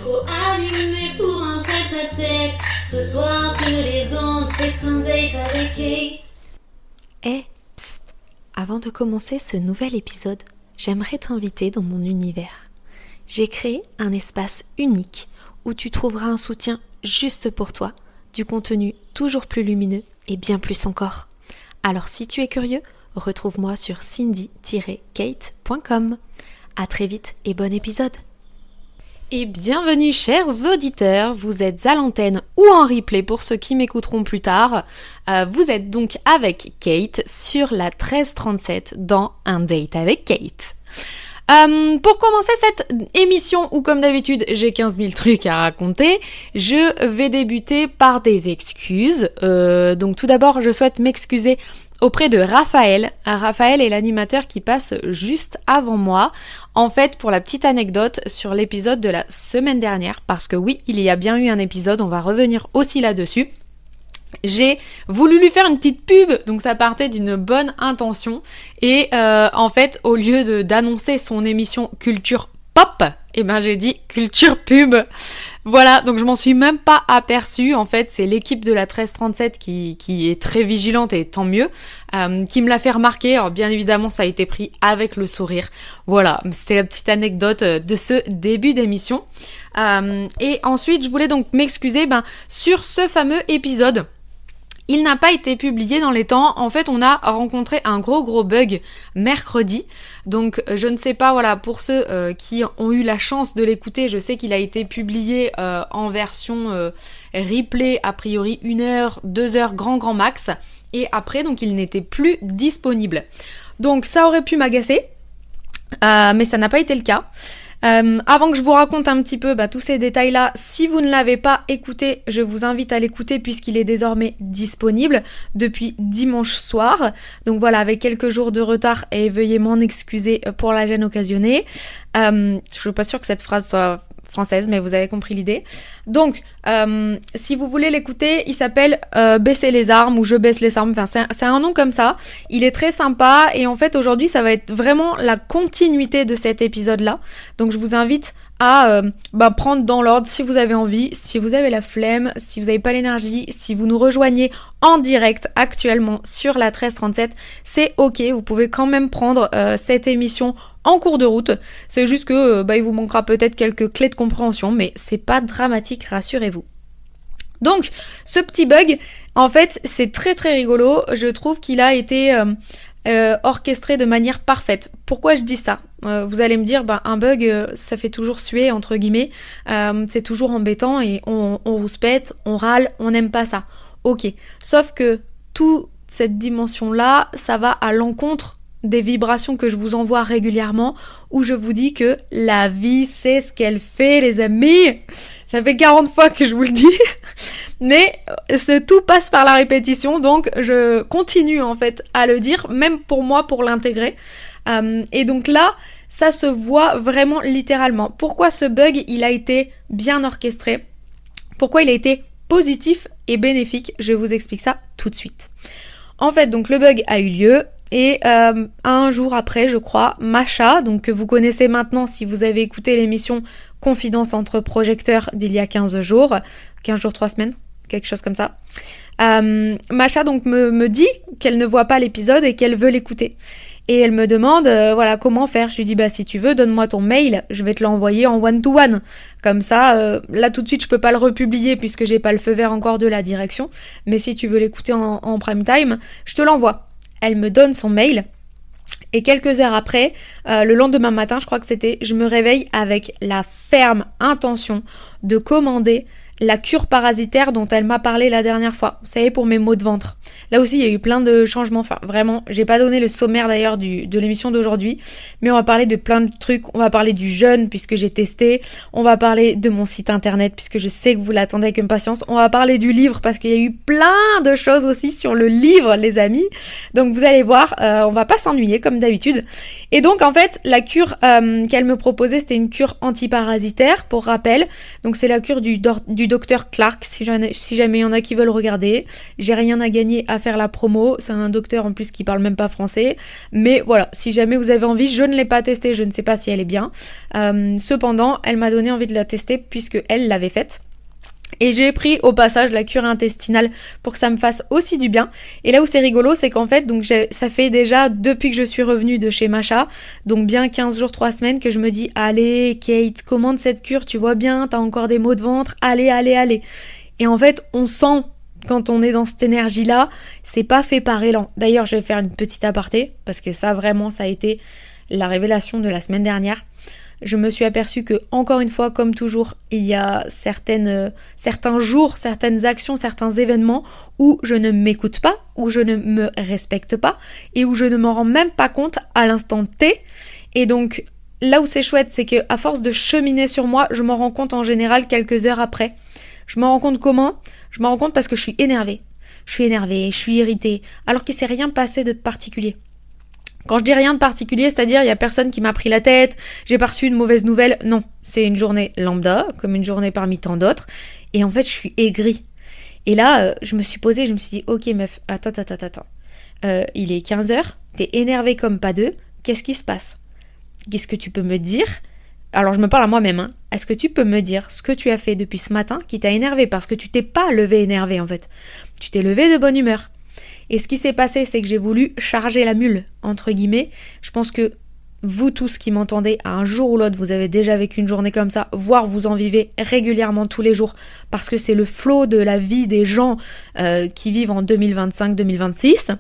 micro allumé pour un tête-à-tête. Ce soir sur les ondes, c'est un date avec Kate. Psst, avant de commencer ce nouvel épisode, j'aimerais t'inviter dans mon univers. J'ai créé un espace unique où tu trouveras un soutien juste pour toi, du contenu toujours plus lumineux et bien plus encore. Alors si tu es curieux, retrouve-moi sur cindy-kate.com. À très vite et bon épisode. Et bienvenue chers auditeurs, vous êtes à l'antenne ou en replay pour ceux qui m'écouteront plus tard. Vous êtes donc avec Kate sur la 1337 dans Un Date avec Kate. Pour commencer cette émission où comme d'habitude j'ai 15 000 trucs à raconter, je vais débuter par des excuses. Donc tout d'abord je souhaite m'excuser auprès de Raphaël. Raphaël est l'animateur qui passe juste avant moi. En fait, pour la petite anecdote, sur l'épisode de la semaine dernière, parce que oui, il y a bien eu un épisode, on va revenir aussi là-dessus. J'ai voulu lui faire une petite pub, donc ça partait d'une bonne intention. Et en fait, au lieu d'annoncer son émission Culture Pop, j'ai dit Culture Pub. Voilà, donc je m'en suis même pas aperçue. En fait, c'est l'équipe de la 1337 qui est très vigilante et tant mieux, qui me l'a fait remarquer. Alors bien évidemment, ça a été pris avec le sourire. Voilà, c'était la petite anecdote de ce début d'émission. Et ensuite, je voulais donc m'excuser sur ce fameux épisode. Il n'a pas été publié dans les temps. En fait, on a rencontré un gros bug mercredi. Donc, je ne sais pas, voilà, pour ceux qui ont eu la chance de l'écouter, je sais qu'il a été publié en version replay, a priori 1 heure, 2 heures, grand max. Et après, donc, il n'était plus disponible. Donc, ça aurait pu m'agacer, mais ça n'a pas été le cas. Avant que je vous raconte un petit peu tous ces détails-là, si vous ne l'avez pas écouté, je vous invite à l'écouter puisqu'il est désormais disponible depuis dimanche soir. Donc voilà, avec quelques jours de retard et veuillez m'en excuser pour la gêne occasionnée. Je suis pas sûre que cette phrase soit française, mais vous avez compris l'idée. Donc, si vous voulez l'écouter, il s'appelle Baisser les armes ou Je baisse les armes. Enfin, c'est un nom comme ça. Il est très sympa et en fait, aujourd'hui, ça va être vraiment la continuité de cet épisode-là. Donc, je vous invite à prendre dans l'ordre si vous avez envie, si vous avez la flemme, si vous n'avez pas l'énergie, si vous nous rejoignez en direct actuellement sur la 1337, c'est ok, vous pouvez quand même prendre cette émission en cours de route. C'est juste que il vous manquera peut-être quelques clés de compréhension, mais c'est pas dramatique, rassurez-vous. Donc, ce petit bug, en fait, c'est très rigolo. Je trouve qu'il a été orchestré de manière parfaite. Pourquoi je dis ça ? Vous allez me dire, un bug, ça fait toujours suer, entre guillemets. C'est toujours embêtant et on rouspète, on râle, on n'aime pas ça. Ok. Sauf que toute cette dimension-là, ça va à l'encontre des vibrations que je vous envoie régulièrement où je vous dis que la vie, c'est ce qu'elle fait, les amis. Ça fait 40 fois que je vous le dis. Mais tout passe par la répétition, donc je continue en fait à le dire, même pour moi, pour l'intégrer. Et donc là, ça se voit vraiment littéralement. Pourquoi ce bug, il a été bien orchestré ? Pourquoi il a été positif et bénéfique ? Je vous explique ça tout de suite. En fait, donc le bug a eu lieu. Et un jour après, je crois, Macha, donc que vous connaissez maintenant si vous avez écouté l'émission Confidence entre projecteurs d'il y a 15 jours, 3 semaines, quelque chose comme ça. Macha donc me dit qu'elle ne voit pas l'épisode et qu'elle veut l'écouter. Et elle me demande, comment faire. Je lui dis, si tu veux, donne-moi ton mail, je vais te l'envoyer en one-to-one. Comme ça, là tout de suite, je peux pas le republier puisque j'ai pas le feu vert encore de la direction. Mais si tu veux l'écouter en prime time, je te l'envoie. Elle me donne son mail et quelques heures après, le lendemain matin, je crois que c'était, je me réveille avec la ferme intention de commander la cure parasitaire dont elle m'a parlé la dernière fois. Vous savez, pour mes maux de ventre. Là aussi, il y a eu plein de changements. Enfin, vraiment, j'ai pas donné le sommaire d'ailleurs de l'émission d'aujourd'hui, mais on va parler de plein de trucs. On va parler du jeûne puisque j'ai testé. On va parler de mon site internet puisque je sais que vous l'attendez avec impatience. On va parler du livre parce qu'il y a eu plein de choses aussi sur le livre, les amis. Donc vous allez voir, on va pas s'ennuyer comme d'habitude. Et donc en fait, la cure qu'elle me proposait, c'était une cure antiparasitaire, pour rappel. Donc c'est la cure du du docteur Clark, si jamais il y en a qui veulent regarder. J'ai rien à gagner à faire la promo. C'est un docteur en plus qui parle même pas français. Mais voilà, si jamais vous avez envie, je ne l'ai pas testée, je ne sais pas si elle est bien. Cependant, elle m'a donné envie de la tester puisque elle l'avait faite. Et j'ai pris au passage la cure intestinale pour que ça me fasse aussi du bien. Et là où c'est rigolo, c'est qu'en fait, donc ça fait déjà depuis que je suis revenue de chez Macha, donc bien 15 jours, 3 semaines, que je me dis « Allez Kate, commande cette cure, tu vois bien, t'as encore des maux de ventre, allez, allez, allez ». Et en fait, on sent, quand on est dans cette énergie-là, c'est pas fait par élan. D'ailleurs, je vais faire une petite aparté, parce que ça vraiment, ça a été la révélation de la semaine dernière. Je me suis aperçue que, encore une fois, comme toujours, il y a certains jours, certaines actions, certains événements où je ne m'écoute pas, où je ne me respecte pas et où je ne m'en rends même pas compte à l'instant T. Et donc, là où c'est chouette, c'est qu'à force de cheminer sur moi, je m'en rends compte en général quelques heures après. Je m'en rends compte comment ? Je m'en rends compte parce que je suis énervée. Je suis irritée, alors qu'il ne s'est rien passé de particulier. Quand je dis rien de particulier, c'est-à-dire il y a personne qui m'a pris la tête, j'ai pas reçu une mauvaise nouvelle, non. C'est une journée lambda, comme une journée parmi tant d'autres, et en fait je suis aigrie. Et là, je me suis posée, je me suis dit, ok meuf, attends. Il est 15h, t'es énervée comme pas deux, qu'est-ce qui se passe ? Qu'est-ce que tu peux me dire ? Alors je me parle à moi-même, hein. Est-ce que tu peux me dire ce que tu as fait depuis ce matin qui t'a énervé ? Parce que tu t'es pas levé énervé en fait. Tu t'es levé de bonne humeur. Et ce qui s'est passé, c'est que j'ai voulu charger la mule, entre guillemets. Je pense que vous tous qui m'entendez, à un jour ou l'autre, vous avez déjà vécu une journée comme ça, voire vous en vivez régulièrement tous les jours, parce que c'est le flot de la vie des gens qui vivent en 2025-2026.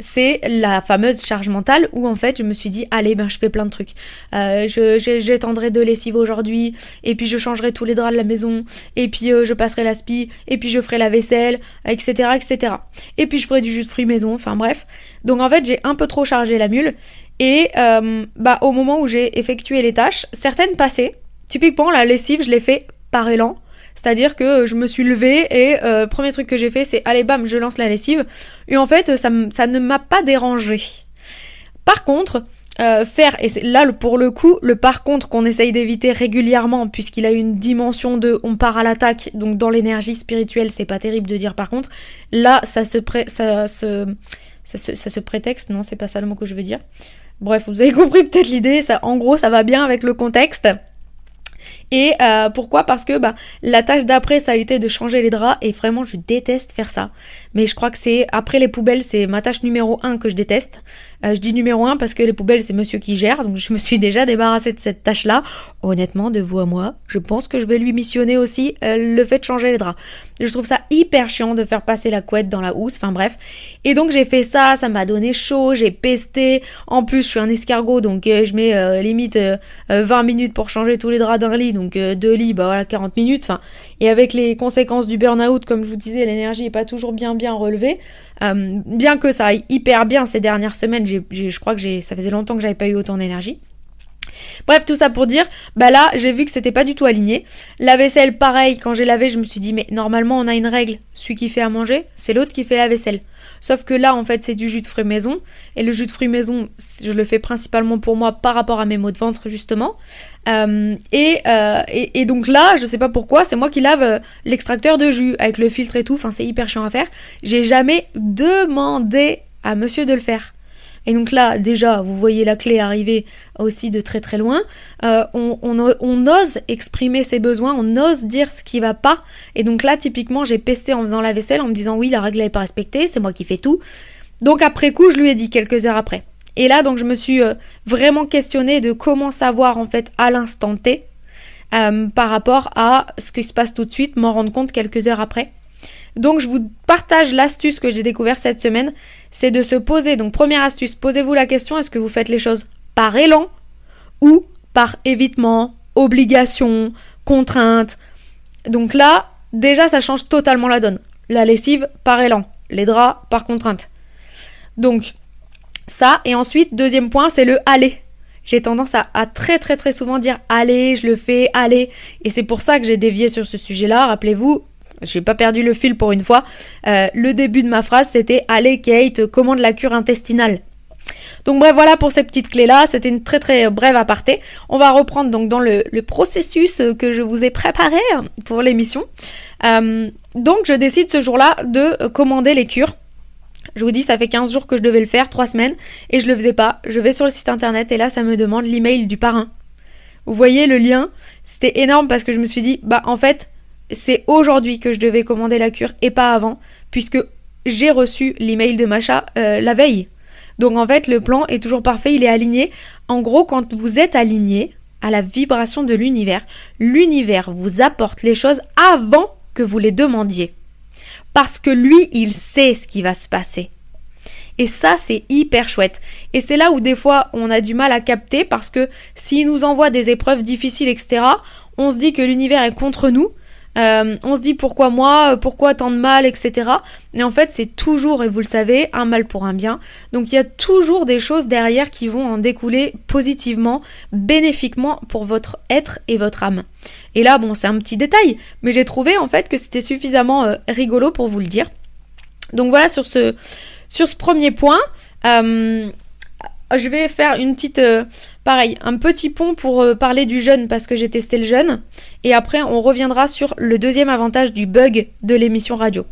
C'est la fameuse charge mentale où en fait je me suis dit allez je fais plein de trucs, j'étendrai de lessive aujourd'hui et puis je changerai tous les draps de la maison et puis je passerai l'aspi et puis je ferai la vaisselle, etc. Et puis je ferai du jus de fruits maison, enfin bref. Donc en fait j'ai un peu trop chargé la mule et au moment où j'ai effectué les tâches, certaines passaient. Typiquement la lessive je l'ai fait par élan. C'est-à-dire que je me suis levée et premier truc que j'ai fait, c'est allez bam, je lance la lessive. Et en fait, ça ne m'a pas dérangée. Par contre, et c'est là pour le coup, le par contre qu'on essaye d'éviter régulièrement, puisqu'il a une dimension de on part à l'attaque, donc dans l'énergie spirituelle, c'est pas terrible de dire par contre. Là, ça se prétexte, non, c'est pas ça le mot que je veux dire. Bref, vous avez compris peut-être l'idée, en gros, ça va bien avec le contexte. Et pourquoi ? Parce que la tâche d'après ça a été de changer les draps et vraiment je déteste faire ça. Mais je crois que c'est après les poubelles, c'est ma tâche numéro 1 que je déteste. Je dis numéro 1 parce que les poubelles c'est monsieur qui gère, donc je me suis déjà débarrassée de cette tâche là. Honnêtement, de vous à moi, je pense que je vais lui missionner aussi le fait de changer les draps. Je trouve ça hyper chiant de faire passer la couette dans la housse, enfin bref. Et donc j'ai fait ça m'a donné chaud, j'ai pesté. En plus je suis un escargot donc je mets limite 20 minutes pour changer tous les draps d'un lit, donc 2 lits, 40 minutes. Enfin, et avec les conséquences du burn-out, comme je vous disais, l'énergie est pas toujours bien relevée. Bien que ça aille hyper bien ces dernières semaines, je crois que ça faisait longtemps que j'avais pas eu autant d'énergie. Bref, tout ça pour dire, là, j'ai vu que c'était pas du tout aligné. La vaisselle, pareil, quand j'ai lavé, je me suis dit, mais normalement, on a une règle. Celui qui fait à manger, c'est l'autre qui fait la vaisselle. Sauf que là, en fait, c'est du jus de fruits maison. Et le jus de fruits maison, je le fais principalement pour moi par rapport à mes maux de ventre, justement. Et donc là, je sais pas pourquoi, c'est moi qui lave l'extracteur de jus avec le filtre et tout. Enfin, c'est hyper chiant à faire. J'ai jamais demandé à monsieur de le faire. Et donc là, déjà, vous voyez la clé arriver aussi de très très loin. On ose exprimer ses besoins, on ose dire ce qui va pas. Et donc là, typiquement, j'ai pesté en faisant la vaisselle en me disant oui, la règle n'est pas respectée, c'est moi qui fais tout. Donc après coup, je lui ai dit quelques heures après. Et là, donc je me suis vraiment questionnée de comment savoir en fait à l'instant T par rapport à ce qui se passe tout de suite, m'en rendre compte quelques heures après. Donc je vous partage l'astuce que j'ai découverte cette semaine, c'est de se poser, donc première astuce, posez-vous la question, est-ce que vous faites les choses par élan ou par évitement, obligation, contrainte. Donc là, déjà ça change totalement la donne. La lessive par élan, les draps par contrainte. Donc ça, et ensuite, deuxième point, c'est le aller. J'ai tendance à très très très souvent dire allez, je le fais, allez. Et c'est pour ça que j'ai dévié sur ce sujet-là, rappelez-vous. J'ai pas perdu le fil pour une fois. Le début de ma phrase, c'était « Allez Kate, commande la cure intestinale ». Donc bref, voilà pour ces petites clés-là. C'était une très très brève aparté. On va reprendre donc dans le processus que je vous ai préparé pour l'émission. Donc je décide ce jour-là de commander les cures. Je vous dis, ça fait 15 jours que je devais le faire, 3 semaines, et je le faisais pas. Je vais sur le site internet et là, ça me demande l'email du parrain. Vous voyez le lien? C'était énorme parce que je me suis dit, en fait, c'est aujourd'hui que je devais commander la cure et pas avant, puisque j'ai reçu l'email de Macha la veille. Donc en fait, le plan est toujours parfait, il est aligné. En gros, quand vous êtes aligné à la vibration de l'univers vous apporte les choses avant que vous les demandiez. Parce que lui, il sait ce qui va se passer. Et ça, c'est hyper chouette. Et c'est là où des fois, on a du mal à capter parce que s'il nous envoie des épreuves difficiles, etc., on se dit que l'univers est contre nous. On se dit pourquoi moi, pourquoi tant de mal, etc. Et en fait, c'est toujours, et vous le savez, un mal pour un bien. Donc il y a toujours des choses derrière qui vont en découler positivement, bénéfiquement pour votre être et votre âme. Et là, bon, c'est un petit détail, mais j'ai trouvé en fait que c'était suffisamment rigolo pour vous le dire. Donc voilà, sur ce premier point, je vais faire une petite... pareil, un petit pont pour parler du jeûne parce que j'ai testé le jeûne. Et après, on reviendra sur le deuxième avantage du bug de l'émission radio.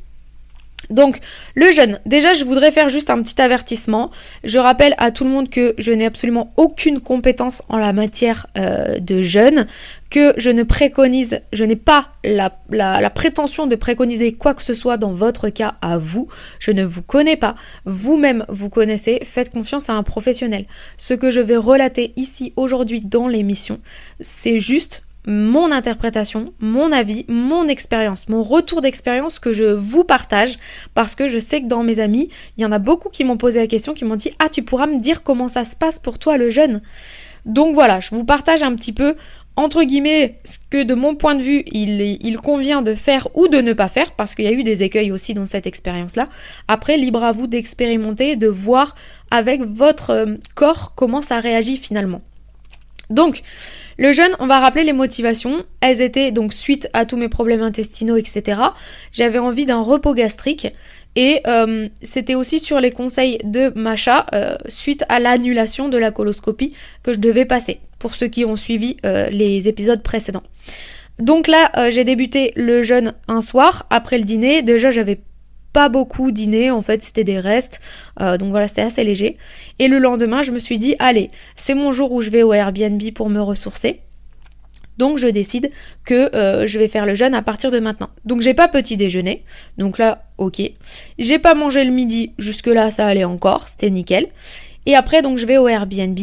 Donc, le jeûne. Déjà, je voudrais faire juste un petit avertissement. Je rappelle à tout le monde que je n'ai absolument aucune compétence en la matière de jeûne, que je n'ai pas la prétention de préconiser quoi que ce soit dans votre cas à vous. Je ne vous connais pas. Vous-même, vous connaissez. Faites confiance à un professionnel. Ce que je vais relater ici aujourd'hui dans l'émission, c'est juste mon interprétation, mon avis, mon expérience, mon retour d'expérience que je vous partage parce que je sais que dans mes amis, il y en a beaucoup qui m'ont posé la question, qui m'ont dit « Ah, tu pourras me dire comment ça se passe pour toi le jeûne ?» Donc voilà, je vous partage un petit peu, entre guillemets, ce que de mon point de vue, il convient de faire ou de ne pas faire parce qu'il y a eu des écueils aussi dans cette expérience-là. Après, libre à vous d'expérimenter, de voir avec votre corps comment ça réagit finalement. Donc, le jeûne, on va rappeler les motivations. Elles étaient donc suite à tous mes problèmes intestinaux, etc. J'avais envie d'un repos gastrique et c'était aussi sur les conseils de Macha suite à l'annulation de la coloscopie que je devais passer, pour ceux qui ont suivi les épisodes précédents. Donc là, j'ai débuté le jeûne un soir après le dîner. Déjà, j'avais pas beaucoup dîné, en fait c'était des restes, donc voilà, c'était assez léger. Et le lendemain, je me suis dit, allez, c'est mon jour où je vais au Airbnb pour me ressourcer. Donc je décide que je vais faire le jeûne à partir de maintenant. Donc j'ai pas petit déjeuner, donc là, ok. J'ai pas mangé le midi, jusque là ça allait encore, c'était nickel. Et après, donc je vais au Airbnb.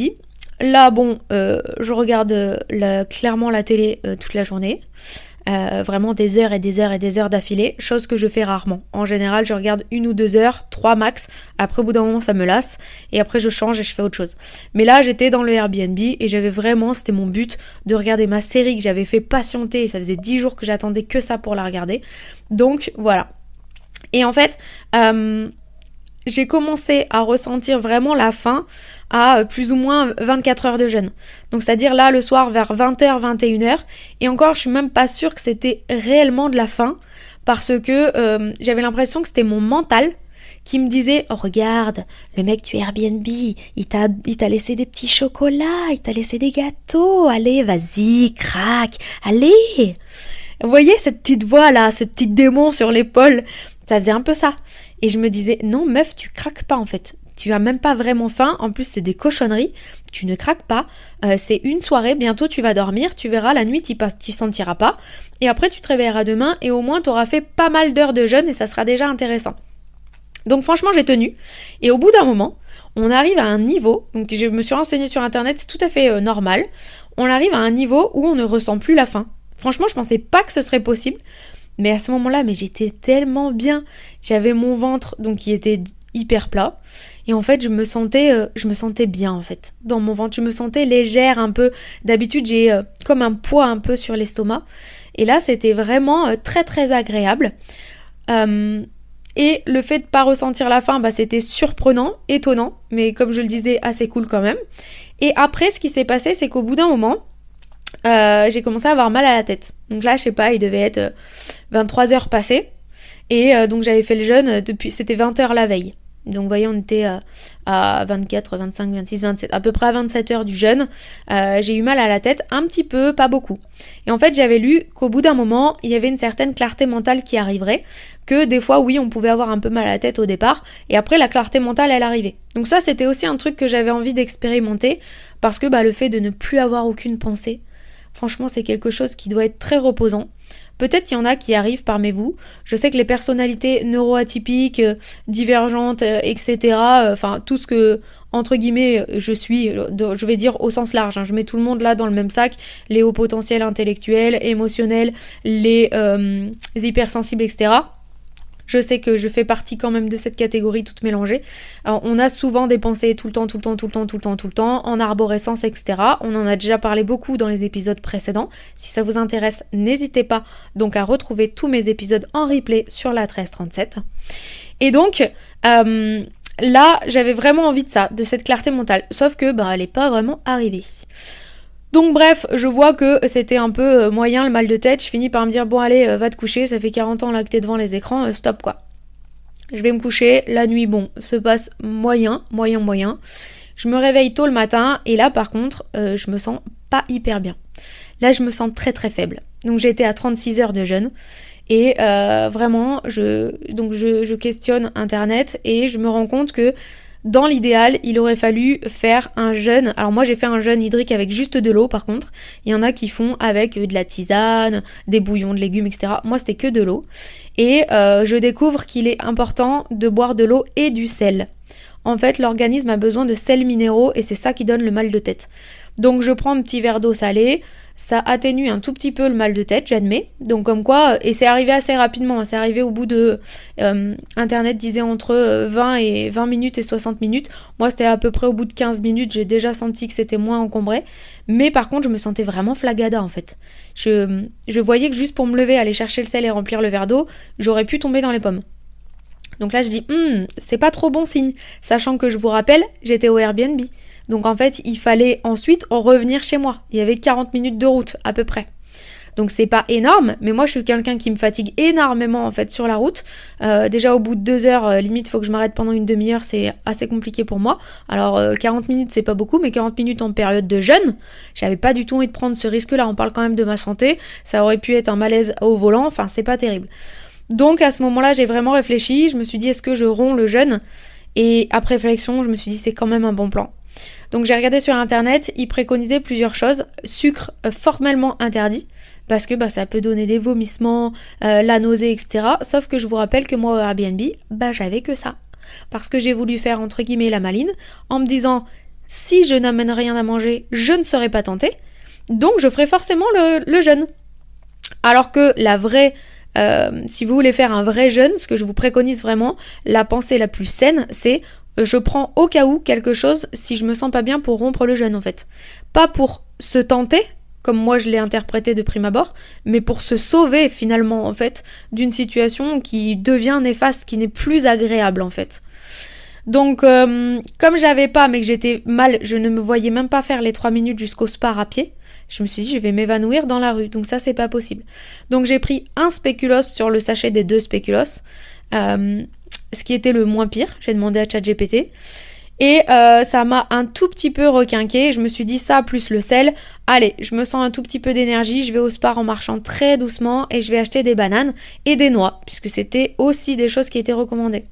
Là, bon, je regarde clairement la télé toute la journée. Vraiment des heures et des heures et des heures d'affilée, chose que je fais rarement. En général, je regarde 1 ou 2 heures, 3 max. Après, au bout d'un moment, ça me lasse. Et après, je change et je fais autre chose. Mais là, j'étais dans le Airbnb et j'avais vraiment, c'était mon but, de regarder ma série que j'avais fait patienter. Et ça faisait 10 jours que j'attendais que ça pour la regarder. Donc, voilà. Et en fait, j'ai commencé à ressentir vraiment la faim à plus ou moins 24 heures de jeûne. Donc c'est-à-dire là le soir vers 20h, 21h. Et encore je suis même pas sûre que c'était réellement de la faim parce que j'avais l'impression que c'était mon mental qui me disait « Oh regarde, le mec du Airbnb, il t'a laissé des petits chocolats, il t'a laissé des gâteaux, allez vas-y, craque, allez !» Vous voyez cette petite voix là, ce petit démon sur l'épaule, ça faisait un peu ça. Et je me disais « Non meuf, tu craques pas en fait. Tu as même pas vraiment faim, en plus c'est des cochonneries, tu ne craques pas, c'est une soirée, bientôt tu vas dormir, tu verras la nuit t'y sentiras pas, et après tu te réveilleras demain et au moins tu auras fait pas mal d'heures de jeûne et ça sera déjà intéressant. » Donc franchement j'ai tenu, et au bout d'un moment, on arrive à un niveau, donc je me suis renseignée sur internet, c'est tout à fait normal, on arrive à un niveau où on ne ressent plus la faim. Franchement je pensais pas que ce serait possible, mais à ce moment-là, mais j'étais tellement bien, j'avais mon ventre donc qui était hyper plat. Et en fait, je me sentais bien en fait dans mon ventre. Je me sentais légère un peu. D'habitude, j'ai comme un poids un peu sur l'estomac. Et là, c'était vraiment très très agréable. Et le fait de pas ressentir la faim, c'était surprenant, étonnant, mais comme je le disais, assez cool quand même. Et après, ce qui s'est passé, c'est qu'au bout d'un moment, j'ai commencé à avoir mal à la tête. Donc là, je sais pas, il devait être 23h passées. Et donc j'avais fait le jeûne depuis, c'était 20h la veille. Donc vous voyez, on était à 24, 25, 26, 27, à peu près à 27 heures du jeûne. J'ai eu mal à la tête, un petit peu, pas beaucoup. Et en fait, j'avais lu qu'au bout d'un moment, il y avait une certaine clarté mentale qui arriverait, que des fois, oui, on pouvait avoir un peu mal à la tête au départ, et après, la clarté mentale, elle arrivait. Donc ça, c'était aussi un truc que j'avais envie d'expérimenter, parce que le fait de ne plus avoir aucune pensée, franchement, c'est quelque chose qui doit être très reposant. Peut-être il y en a qui y arrivent parmi vous. Je sais que les personnalités neuroatypiques, divergentes, etc., enfin tout ce que, entre guillemets, je suis, je vais dire au sens large, je mets tout le monde là dans le même sac, les hauts potentiels intellectuels, émotionnels, les hypersensibles, etc. Je sais que je fais partie quand même de cette catégorie toute mélangée. Alors, on a souvent des pensées tout le temps, en arborescence, etc. On en a déjà parlé beaucoup dans les épisodes précédents. Si ça vous intéresse, n'hésitez pas donc à retrouver tous mes épisodes en replay sur la 1337. Et donc, là, j'avais vraiment envie de ça, de cette clarté mentale. Sauf que, elle n'est pas vraiment arrivée. Donc bref, je vois que c'était un peu moyen le mal de tête, je finis par me dire bon allez, va te coucher, ça fait 40 ans là que t'es devant les écrans, stop quoi. Je vais me coucher, la nuit se passe moyen. Je me réveille tôt le matin et là par contre, je me sens pas hyper bien. Là je me sens très très faible. Donc j'ai été à 36 heures de jeûne et vraiment, je questionne internet et je me rends compte que dans l'idéal, il aurait fallu faire un jeûne. Alors moi j'ai fait un jeûne hydrique avec juste de l'eau par contre. Il y en a qui font avec de la tisane, des bouillons de légumes, etc. Moi c'était que de l'eau. Et je découvre qu'il est important de boire de l'eau et du sel. En fait l'organisme a besoin de sels minéraux et c'est ça qui donne le mal de tête. Donc je prends un petit verre d'eau salée. Ça atténue un tout petit peu le mal de tête, j'admets. Donc comme quoi, et c'est arrivé assez rapidement, c'est arrivé au bout de... Internet disait entre 20 minutes et 60 minutes. Moi c'était à peu près au bout de 15 minutes, j'ai déjà senti que c'était moins encombré. Mais par contre je me sentais vraiment flagada en fait. Je voyais que juste pour me lever, aller chercher le sel et remplir le verre d'eau, j'aurais pu tomber dans les pommes. Donc là je dis, c'est pas trop bon signe. Sachant que je vous rappelle, j'étais au Airbnb. Donc en fait, il fallait ensuite en revenir chez moi. Il y avait 40 minutes de route à peu près. Donc c'est pas énorme, mais moi je suis quelqu'un qui me fatigue énormément en fait sur la route. Déjà au bout de 2 heures, limite faut que je m'arrête pendant une demi-heure, c'est assez compliqué pour moi. Alors 40 minutes c'est pas beaucoup, mais 40 minutes en période de jeûne, j'avais pas du tout envie de prendre ce risque-là. On parle quand même de ma santé, ça aurait pu être un malaise au volant, enfin c'est pas terrible. Donc à ce moment-là j'ai vraiment réfléchi, je me suis dit est-ce que je romps le jeûne ? Et après réflexion je me suis dit c'est quand même un bon plan. Donc j'ai regardé sur internet, ils préconisaient plusieurs choses. Sucre formellement interdit, parce que ça peut donner des vomissements, la nausée, etc. Sauf que je vous rappelle que moi au Airbnb, j'avais que ça. Parce que j'ai voulu faire entre guillemets la maline, en me disant, si je n'amène rien à manger, je ne serai pas tentée, donc je ferai forcément le jeûne. Alors que la vraie... si vous voulez faire un vrai jeûne, ce que je vous préconise vraiment, la pensée la plus saine, c'est... je prends au cas où quelque chose si je me sens pas bien pour rompre le jeûne en fait. Pas pour se tenter, comme moi je l'ai interprété de prime abord, mais pour se sauver finalement en fait d'une situation qui devient néfaste, qui n'est plus agréable en fait. Donc comme j'avais pas mais que j'étais mal, je ne me voyais même pas faire les 3 minutes jusqu'au Spar à pied. Je me suis dit je vais m'évanouir dans la rue, donc ça c'est pas possible. Donc j'ai pris un spéculoos sur le sachet des 2 spéculoos. Ce qui était le moins pire, j'ai demandé à ChatGPT et ça m'a un tout petit peu requinqué. Je me suis dit ça plus le sel, allez je me sens un tout petit peu d'énergie, je vais au Spar en marchant très doucement et je vais acheter des bananes et des noix puisque c'était aussi des choses qui étaient recommandées.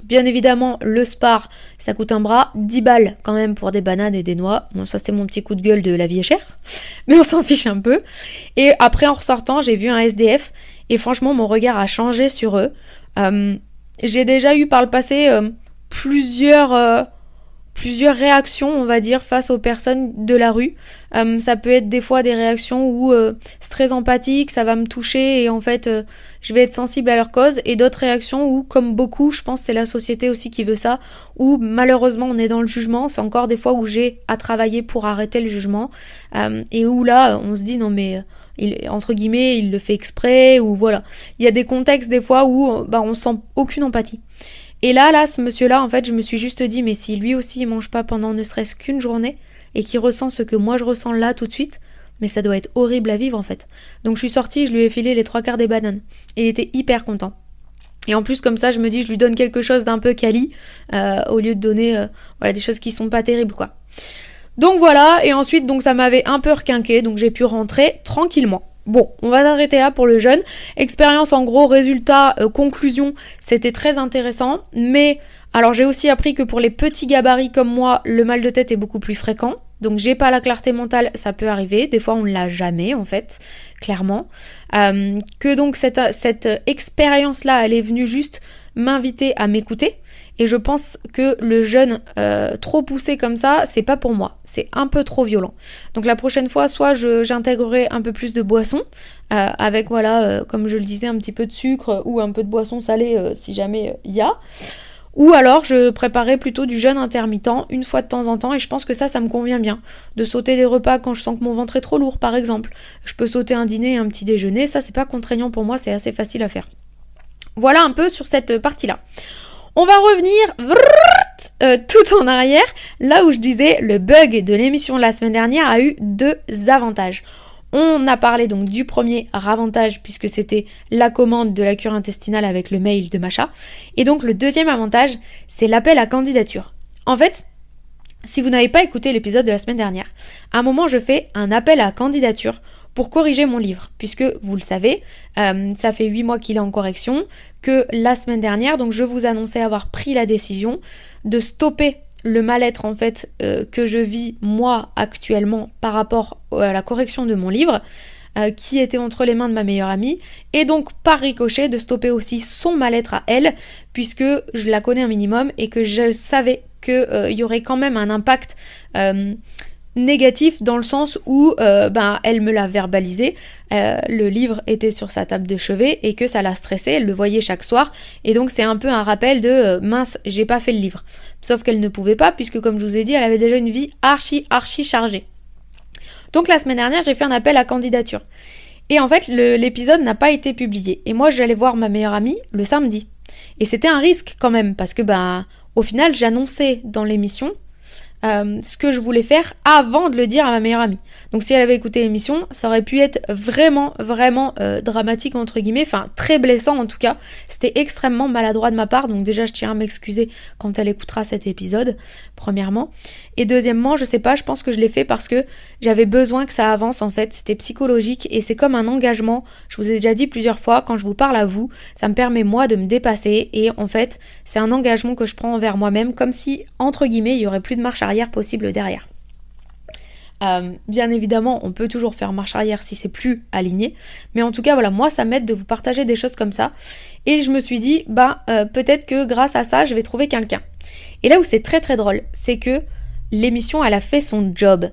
Bien évidemment le Spar ça coûte un bras, 10 balles quand même pour des bananes et des noix. Bon ça c'était mon petit coup de gueule de la vie est chère, mais on s'en fiche un peu. Et après en ressortant j'ai vu un SDF et franchement mon regard a changé sur eux. J'ai déjà eu par le passé plusieurs réactions, on va dire, face aux personnes de la rue. Ça peut être des fois des réactions où c'est très empathique, ça va me toucher et en fait je vais être sensible à leur cause, et d'autres réactions où, comme beaucoup, je pense que c'est la société aussi qui veut ça, où malheureusement on est dans le jugement. C'est encore des fois où j'ai à travailler pour arrêter le jugement et où là on se dit non mais... entre guillemets, il le fait exprès, ou voilà. Il y a des contextes des fois où on sent aucune empathie. Et là, ce monsieur-là, en fait, je me suis juste dit, mais si lui aussi il mange pas pendant ne serait-ce qu'une journée, et qu'il ressent ce que moi je ressens là tout de suite, mais ça doit être horrible à vivre en fait. Donc je suis sortie, je lui ai filé les 3 quarts des bananes. Et il était hyper content. Et en plus, comme ça, je me dis, je lui donne quelque chose d'un peu quali, au lieu de donner des choses qui sont pas terribles, quoi. Donc voilà, et ensuite, donc ça m'avait un peu requinqué, donc j'ai pu rentrer tranquillement. Bon, on va s'arrêter là pour le jeûne. Expérience en gros, résultat, conclusion, c'était très intéressant. Mais, alors j'ai aussi appris que pour les petits gabarits comme moi, le mal de tête est beaucoup plus fréquent. Donc j'ai pas la clarté mentale, ça peut arriver. Des fois on l'a jamais en fait, clairement. Que donc cette expérience-là, elle est venue juste m'inviter à m'écouter. Et je pense que le jeûne trop poussé comme ça, c'est pas pour moi. C'est un peu trop violent. Donc la prochaine fois, soit j'intégrerai un peu plus de boissons, avec comme je le disais, un petit peu de sucre ou un peu de boisson salée si jamais il y a. Ou alors je préparerai plutôt du jeûne intermittent une fois de temps en temps, et je pense que ça me convient bien. De sauter des repas quand je sens que mon ventre est trop lourd, par exemple. Je peux sauter un dîner et un petit déjeuner, ça c'est pas contraignant pour moi, c'est assez facile à faire. Voilà un peu sur cette partie-là. On va revenir tout en arrière, là où je disais le bug de l'émission de la semaine dernière a eu 2 avantages. On a parlé donc du premier avantage puisque c'était la commande de la cure intestinale avec le mail de Macha. Et donc le deuxième avantage, c'est l'appel à candidature. En fait, si vous n'avez pas écouté l'épisode de la semaine dernière, à un moment je fais un appel à candidature pour corriger mon livre, puisque vous le savez, ça fait 8 mois qu'il est en correction, que la semaine dernière, donc je vous annonçais avoir pris la décision de stopper le mal-être en fait que je vis moi actuellement par rapport à la correction de mon livre, qui était entre les mains de ma meilleure amie, et donc par ricochet de stopper aussi son mal-être à elle, puisque je la connais un minimum et que je savais qu'il y aurait quand même un impact négatif dans le sens où elle me l'a verbalisé, le livre était sur sa table de chevet et que ça l'a stressée, elle le voyait chaque soir, et donc c'est un peu un rappel de mince, j'ai pas fait le livre. Sauf qu'elle ne pouvait pas, puisque comme je vous ai dit, elle avait déjà une vie archi chargée. Donc la semaine dernière, j'ai fait un appel à candidature. Et en fait, l'épisode n'a pas été publié. Et moi, j'allais voir ma meilleure amie le samedi. Et c'était un risque quand même, parce que au final, j'annonçais dans l'émission ce que je voulais faire avant de le dire à ma meilleure amie. Donc si elle avait écouté l'émission, ça aurait pu être vraiment dramatique entre guillemets, enfin très blessant en tout cas. C'était extrêmement maladroit de ma part, donc déjà je tiens à m'excuser quand elle écoutera cet épisode, premièrement. Et deuxièmement, je sais pas, je pense que je l'ai fait parce que j'avais besoin que ça avance en fait, c'était psychologique et c'est comme un engagement. Je vous ai déjà dit plusieurs fois, quand je vous parle à vous, ça me permet moi de me dépasser et en fait c'est un engagement que je prends envers moi-même, comme si entre guillemets il y aurait plus de marche arrière possible derrière. Bien évidemment, on peut toujours faire marche arrière si c'est plus aligné, mais en tout cas voilà, moi ça m'aide de vous partager des choses comme ça, et je me suis dit peut-être que grâce à ça je vais trouver quelqu'un. Et là où c'est très très drôle, c'est que l'émission elle a fait son job.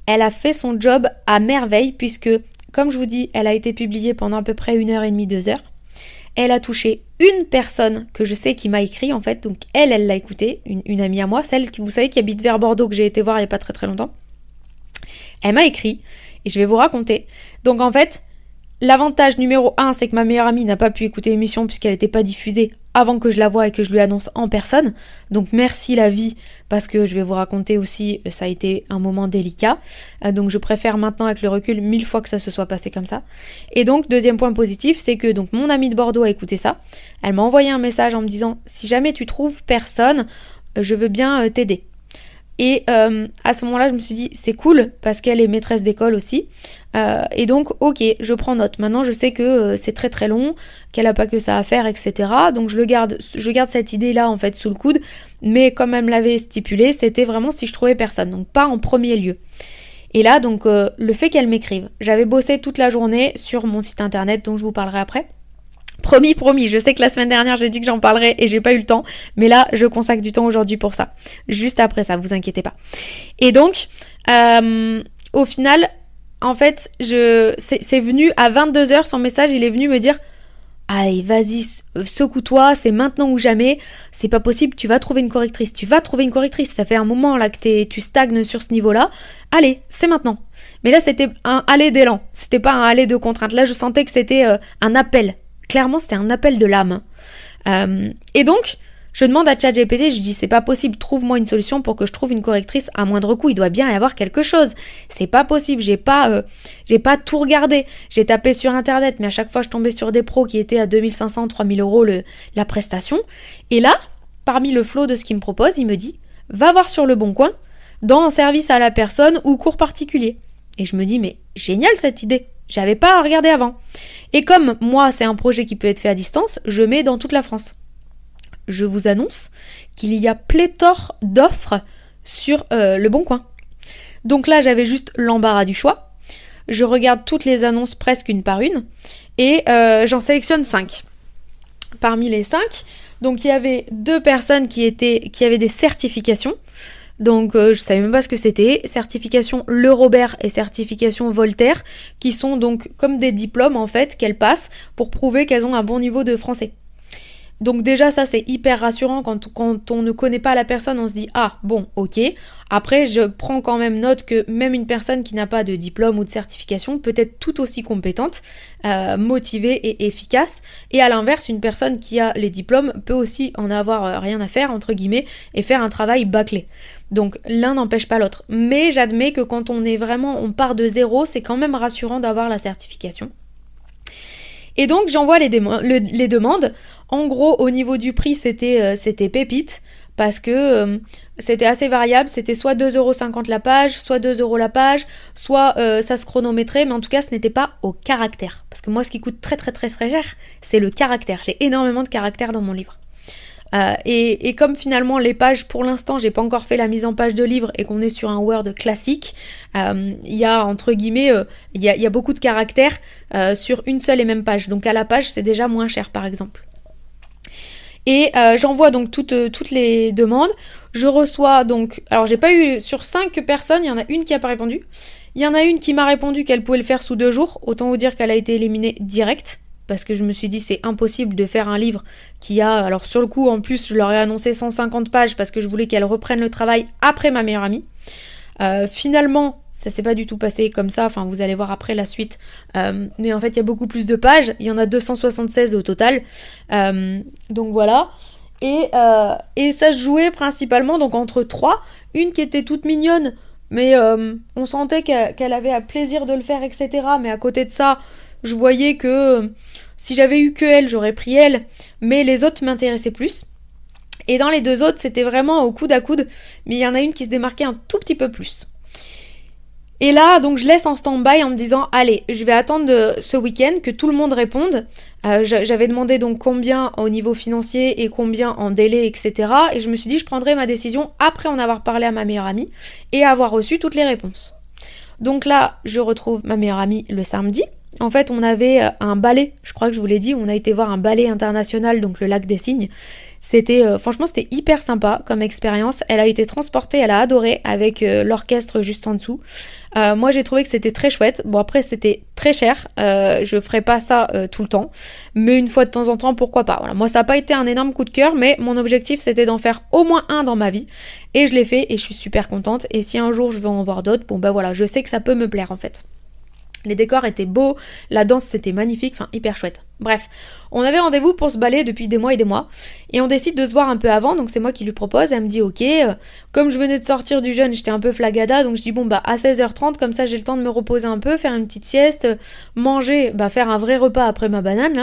Elle a fait son job à merveille, puisque comme je vous dis, elle a été publiée pendant à peu près 1h30, 2h. Elle a touché une personne que je sais qui m'a écrit en fait, donc elle l'a écoutée, une amie à moi, celle qui vous savez qui habite vers Bordeaux, que j'ai été voir il n'y a pas très très longtemps. Elle m'a écrit et je vais vous raconter. Donc en fait, l'avantage numéro 1, c'est que ma meilleure amie n'a pas pu écouter l'émission puisqu'elle n'était pas diffusée avant que je la voie et que je lui annonce en personne. Donc merci la vie, parce que je vais vous raconter aussi, ça a été un moment délicat. Donc je préfère maintenant avec le recul 1000 fois que ça se soit passé comme ça. Et donc deuxième point positif, c'est que donc mon amie de Bordeaux a écouté ça. Elle m'a envoyé un message en me disant « Si jamais tu trouves personne, je veux bien t'aider ». Et à ce moment-là, je me suis dit, c'est cool, parce qu'elle est maîtresse d'école aussi. Et donc, ok, je prends note. Maintenant, je sais que c'est très très long, qu'elle n'a pas que ça à faire, etc. Donc, je garde cette idée-là, en fait, sous le coude. Mais comme elle me l'avait stipulé, c'était vraiment si je trouvais personne. Donc, pas en premier lieu. Et là, donc, le fait qu'elle m'écrive. J'avais bossé toute la journée sur mon site internet, dont je vous parlerai après. Promis, je sais que la semaine dernière j'ai dit que j'en parlerais et j'ai pas eu le temps, mais là je consacre du temps aujourd'hui pour ça, juste après ça, vous inquiétez pas. Et donc au final, en fait, c'est venu à 22h, son message, il est venu me dire « Allez, vas-y, secoue-toi, c'est maintenant ou jamais, c'est pas possible, tu vas trouver une correctrice, ça fait un moment là que tu stagnes sur ce niveau-là, allez, c'est maintenant ». Mais là c'était un aller d'élan, c'était pas un aller de contrainte, là je sentais que c'était un appel. Clairement, c'était un appel de l'âme. Et donc, Je demande à ChatGPT, je dis c'est pas possible, trouve-moi une solution pour que je trouve une correctrice à moindre coût, il doit bien y avoir quelque chose. C'est pas possible, j'ai pas tout regardé. J'ai tapé sur internet, mais à chaque fois je tombais sur des pros qui étaient à 2500, 3000 euros la prestation. Et là, parmi le flot de ce qu'il me propose, il me dit va voir sur Le Bon Coin, dans service à la personne ou cours particulier. Et je me dis mais génial cette idée, j'avais pas à regarder avant. Et comme moi c'est un projet qui peut être fait à distance, je mets dans toute la France. Je vous annonce qu'il y a pléthore d'offres sur Le Bon Coin. Donc là, j'avais juste l'embarras du choix. Je regarde toutes les annonces presque une par une et j'en sélectionne 5. Parmi les 5, donc il y avait 2 personnes qui avaient des certifications. Donc je savais même pas ce que c'était. Certification Le Robert et certification Voltaire, qui sont donc comme des diplômes en fait qu'elles passent pour prouver qu'elles ont un bon niveau de français. Donc déjà ça c'est hyper rassurant quand on ne connaît pas la personne, on se dit ah bon ok. Après je prends quand même note que même une personne qui n'a pas de diplôme ou de certification peut être tout aussi compétente, motivée et efficace. Et à l'inverse, une personne qui a les diplômes peut aussi en avoir rien à faire entre guillemets et faire un travail bâclé. Donc l'un n'empêche pas l'autre. Mais j'admets que quand on part de zéro, c'est quand même rassurant d'avoir la certification. Et donc j'envoie les demandes. En gros, au niveau du prix, c'était pépite, parce que c'était assez variable, c'était soit 2,50€ la page, soit 2€ la page, soit ça se chronométrait, mais en tout cas ce n'était pas au caractère. Parce que moi ce qui coûte très très très très cher, c'est le caractère. J'ai énormément de caractères dans mon livre. Et comme finalement les pages, pour l'instant, j'ai pas encore fait la mise en page de livre et qu'on est sur un Word classique, il y a entre guillemets, il y a beaucoup de caractères sur une seule et même page. Donc à la page, c'est déjà moins cher par exemple. Et j'envoie donc toutes les demandes. Je reçois donc, alors j'ai pas eu, sur 5 personnes, il y en a une qui a pas répondu. Il y en a une qui m'a répondu qu'elle pouvait le faire sous 2 jours. Autant vous dire qu'elle a été éliminée direct. Parce que je me suis dit c'est impossible de faire un livre qui a, alors sur le coup en plus je leur ai annoncé 150 pages parce que je voulais qu'elle reprenne le travail après ma meilleure amie. Finalement ça s'est pas du tout passé comme ça, enfin vous allez voir après la suite, mais en fait il y a beaucoup plus de pages, il y en a 276 au total, donc voilà. Et ça se jouait principalement donc entre 3, une qui était toute mignonne mais on sentait qu'elle avait un plaisir de le faire, etc. Mais à côté de ça, je voyais que si j'avais eu que elle, j'aurais pris elle, mais les autres m'intéressaient plus. Et dans les 2 autres, c'était vraiment au coude à coude, mais il y en a une qui se démarquait un tout petit peu plus. Et là, donc je laisse en stand-by en me disant, allez, je vais attendre ce week-end que tout le monde réponde. J'avais demandé donc combien au niveau financier et combien en délai, etc. Et je me suis dit, je prendrai ma décision après en avoir parlé à ma meilleure amie et avoir reçu toutes les réponses. Donc là, je retrouve ma meilleure amie le samedi. En fait, on avait un ballet, je crois que je vous l'ai dit, on a été voir un ballet international, donc le Lac des Cygnes. Franchement, c'était hyper sympa comme expérience. Elle a été transportée, elle a adoré avec l'orchestre juste en dessous. Moi, j'ai trouvé que c'était très chouette. Bon, après, c'était très cher. Je ferai pas ça tout le temps. Mais une fois de temps en temps, pourquoi pas. Voilà. Moi, ça n'a pas été un énorme coup de cœur, mais mon objectif, c'était d'en faire au moins un dans ma vie. Et je l'ai fait et je suis super contente. Et si un jour, je veux en voir d'autres, bon, ben voilà, je sais que ça peut me plaire en fait. Les décors étaient beaux, la danse c'était magnifique, enfin hyper chouette. Bref, on avait rendez-vous pour se balader depuis des mois et des mois, et on décide de se voir un peu avant, donc c'est moi qui lui propose, elle me dit ok, comme je venais de sortir du jeûne, j'étais un peu flagada, donc je dis bon bah à 16h30, comme ça j'ai le temps de me reposer un peu, faire une petite sieste, manger, faire un vrai repas après ma banane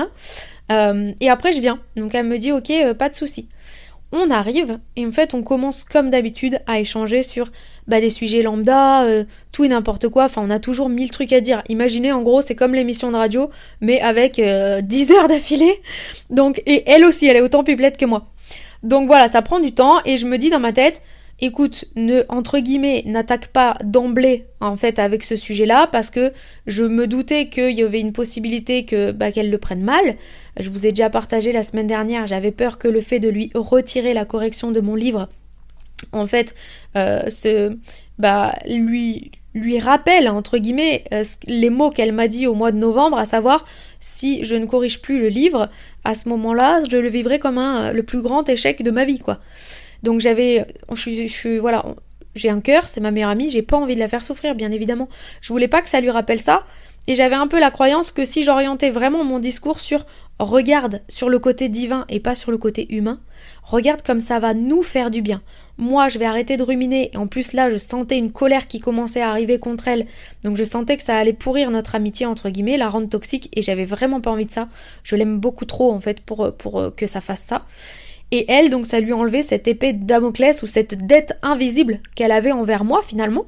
là, et après je viens. Donc elle me dit ok, pas de souci. On arrive et en fait on commence comme d'habitude à échanger sur des sujets lambda, tout et n'importe quoi, enfin on a toujours 1000 trucs à dire. Imaginez en gros c'est comme l'émission de radio mais avec 10 heures d'affilée, donc, et elle aussi elle est autant pipelette que moi. Donc voilà, ça prend du temps et je me dis dans ma tête, écoute, entre guillemets, n'attaque pas d'emblée en fait avec ce sujet-là parce que je me doutais qu'il y avait une possibilité qu'elle le prenne mal. Je vous ai déjà partagé la semaine dernière, j'avais peur que le fait de lui retirer la correction de mon livre, en fait, lui rappelle entre guillemets les mots qu'elle m'a dit au mois de novembre, à savoir si je ne corrige plus le livre, à ce moment-là, je le vivrai comme le plus grand échec de ma vie, quoi. Donc voilà, j'ai un cœur, c'est ma meilleure amie, j'ai pas envie de la faire souffrir, bien évidemment. Je voulais pas que ça lui rappelle ça, et j'avais un peu la croyance que si j'orientais vraiment mon discours sur regarde sur le côté divin et pas sur le côté humain. Regarde comme ça va nous faire du bien. Moi, je vais arrêter de ruminer. Et en plus, là, je sentais une colère qui commençait à arriver contre elle. Donc, je sentais que ça allait pourrir notre amitié, entre guillemets, la rendre toxique. Et j'avais vraiment pas envie de ça. Je l'aime beaucoup trop, en fait, pour que ça fasse ça. Et elle, donc, ça lui a enlevé cette épée de Damoclès ou cette dette invisible qu'elle avait envers moi, finalement.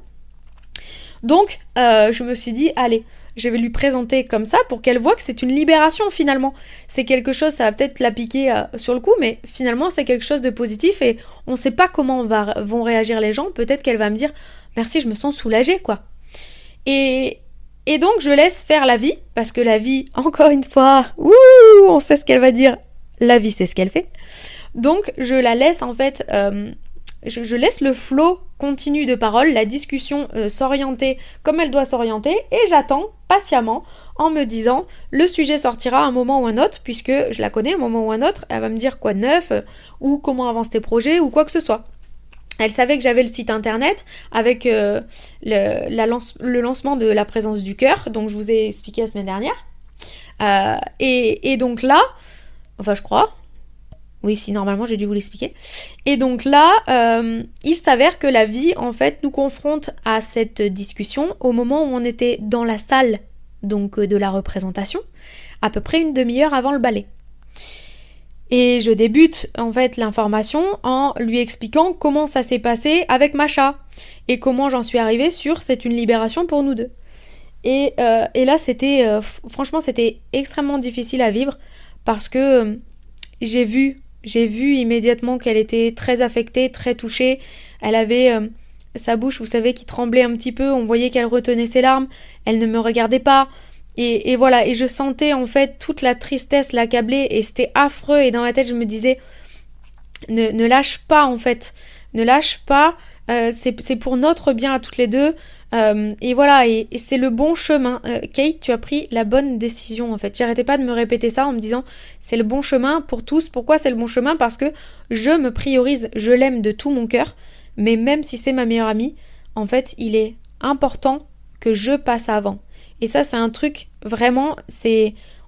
Donc, je me suis dit, allez, je vais lui présenter comme ça pour qu'elle voit que c'est une libération finalement. C'est quelque chose, ça va peut-être la piquer sur le coup, mais finalement c'est quelque chose de positif et on sait pas comment vont réagir les gens. Peut-être qu'elle va me dire merci, je me sens soulagée quoi. Et donc je laisse faire la vie, parce que la vie, encore une fois, on sait ce qu'elle va dire, la vie c'est ce qu'elle fait. Donc je la laisse en fait, je laisse le flot continu de paroles, la discussion s'orienter comme elle doit s'orienter, et j'attends patiemment en me disant le sujet sortira à un moment ou un autre, puisque je la connais, un moment ou un autre, elle va me dire quoi de neuf, ou comment avancent tes projets, ou quoi que ce soit. Elle savait que j'avais le site internet avec le lancement de la présence du cœur, donc je vous ai expliqué la semaine dernière. Et donc là, enfin je crois, oui si normalement j'ai dû vous l'expliquer. Et donc là, il s'avère que la vie en fait nous confronte à cette discussion au moment où on était dans la salle donc de la représentation, à peu près une demi-heure avant le ballet. Et je débute en fait l'information en lui expliquant comment ça s'est passé avec Macha et comment j'en suis arrivée sur c'est une libération pour nous deux. Et là c'était franchement c'était extrêmement difficile à vivre parce que j'ai vu immédiatement qu'elle était très affectée, très touchée. Elle avait sa bouche, vous savez, qui tremblait un petit peu. On voyait qu'elle retenait ses larmes. Elle ne me regardait pas. Et voilà, et je sentais en fait toute la tristesse l'accabler et c'était affreux. Et dans ma tête, je me disais, ne lâche pas en fait. Ne lâche pas. C'est pour notre bien à toutes les deux. Et voilà, et c'est le bon chemin. Kate, tu as pris la bonne décision en fait. J'arrêtais pas de me répéter ça en me disant c'est le bon chemin pour tous. Pourquoi c'est le bon chemin ? Parce que je me priorise, je l'aime de tout mon cœur. Mais même si c'est ma meilleure amie, en fait, il est important que je passe avant. Et ça, c'est un truc vraiment,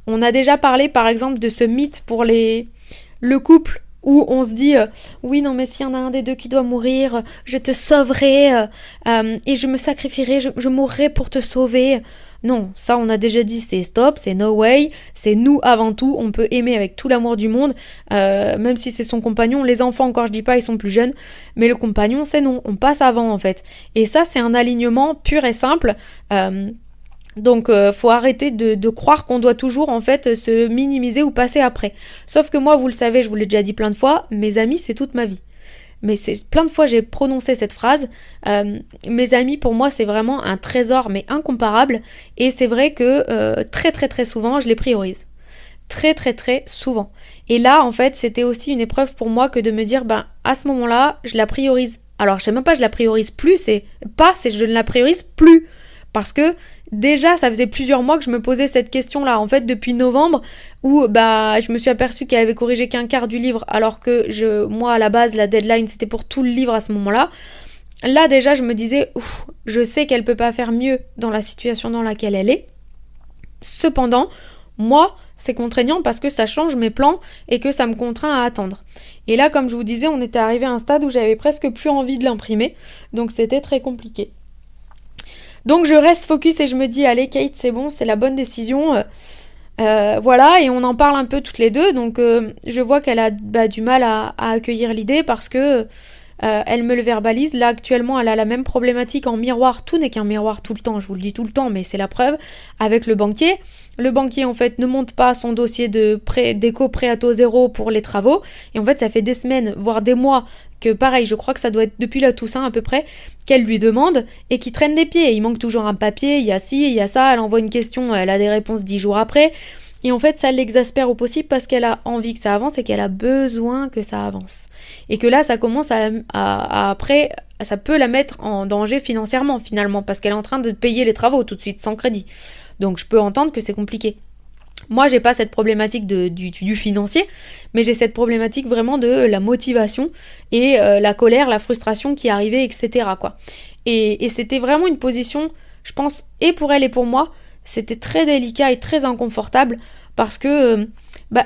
on a déjà parlé par exemple de ce mythe pour le couple où on se dit oui non mais s'il y en a un des deux qui doit mourir, je te sauverai et je me sacrifierai, je mourrai pour te sauver. Non, ça on a déjà dit, c'est stop, c'est no way, c'est nous avant tout, on peut aimer avec tout l'amour du monde, même si c'est son compagnon. Les enfants encore je dis pas, ils sont plus jeunes, mais le compagnon c'est non, on passe avant en fait. Et ça c'est un alignement pur et simple. Donc faut arrêter de croire qu'on doit toujours en fait se minimiser ou passer après. Sauf que moi, vous le savez, je vous l'ai déjà dit plein de fois, mes amis c'est toute ma vie. Mais c'est plein de fois j'ai prononcé cette phrase. Mes amis pour moi c'est vraiment un trésor mais incomparable. Et c'est vrai que très très très souvent je les priorise. Très très très souvent. Et là en fait c'était aussi une épreuve pour moi que de me dire à ce moment-là je la priorise. Alors je sais même pas je la priorise plus, c'est je ne la priorise plus. Parce que déjà, ça faisait plusieurs mois que je me posais cette question-là. En fait, depuis novembre, où je me suis aperçue qu'elle avait corrigé qu'un quart du livre, alors que moi, à la base, la deadline, c'était pour tout le livre à ce moment-là. Là, déjà, je me disais, je sais qu'elle peut pas faire mieux dans la situation dans laquelle elle est. Cependant, moi, c'est contraignant parce que ça change mes plans et que ça me contraint à attendre. Et là, comme je vous disais, on était arrivé à un stade où j'avais presque plus envie de l'imprimer. Donc, c'était très compliqué. Donc je reste focus et je me dis allez Kate c'est bon, c'est la bonne décision, voilà, et on en parle un peu toutes les deux. Donc je vois qu'elle a du mal à accueillir l'idée parce que elle me le verbalise. Là actuellement elle a la même problématique en miroir, tout n'est qu'un miroir tout le temps, je vous le dis tout le temps mais c'est la preuve, avec le banquier. Le banquier en fait ne monte pas son dossier d'éco prêt à taux zéro pour les travaux et en fait ça fait des semaines voire des mois que pareil, je crois que ça doit être depuis la Toussaint à peu près, qu'elle lui demande et qui traîne des pieds. Il manque toujours un papier, il y a ci, il y a ça, elle envoie une question, elle a des réponses 10 jours après. Et en fait, ça l'exaspère au possible parce qu'elle a envie que ça avance et qu'elle a besoin que ça avance. Et que là, ça commence après, ça peut la mettre en danger financièrement finalement parce qu'elle est en train de payer les travaux tout de suite sans crédit. Donc je peux entendre que c'est compliqué. Moi, j'ai pas cette problématique du financier, mais j'ai cette problématique vraiment de la motivation et la colère, la frustration qui arrivait, etc. quoi. Et c'était vraiment une position, je pense, et pour elle et pour moi, c'était très délicat et très inconfortable parce que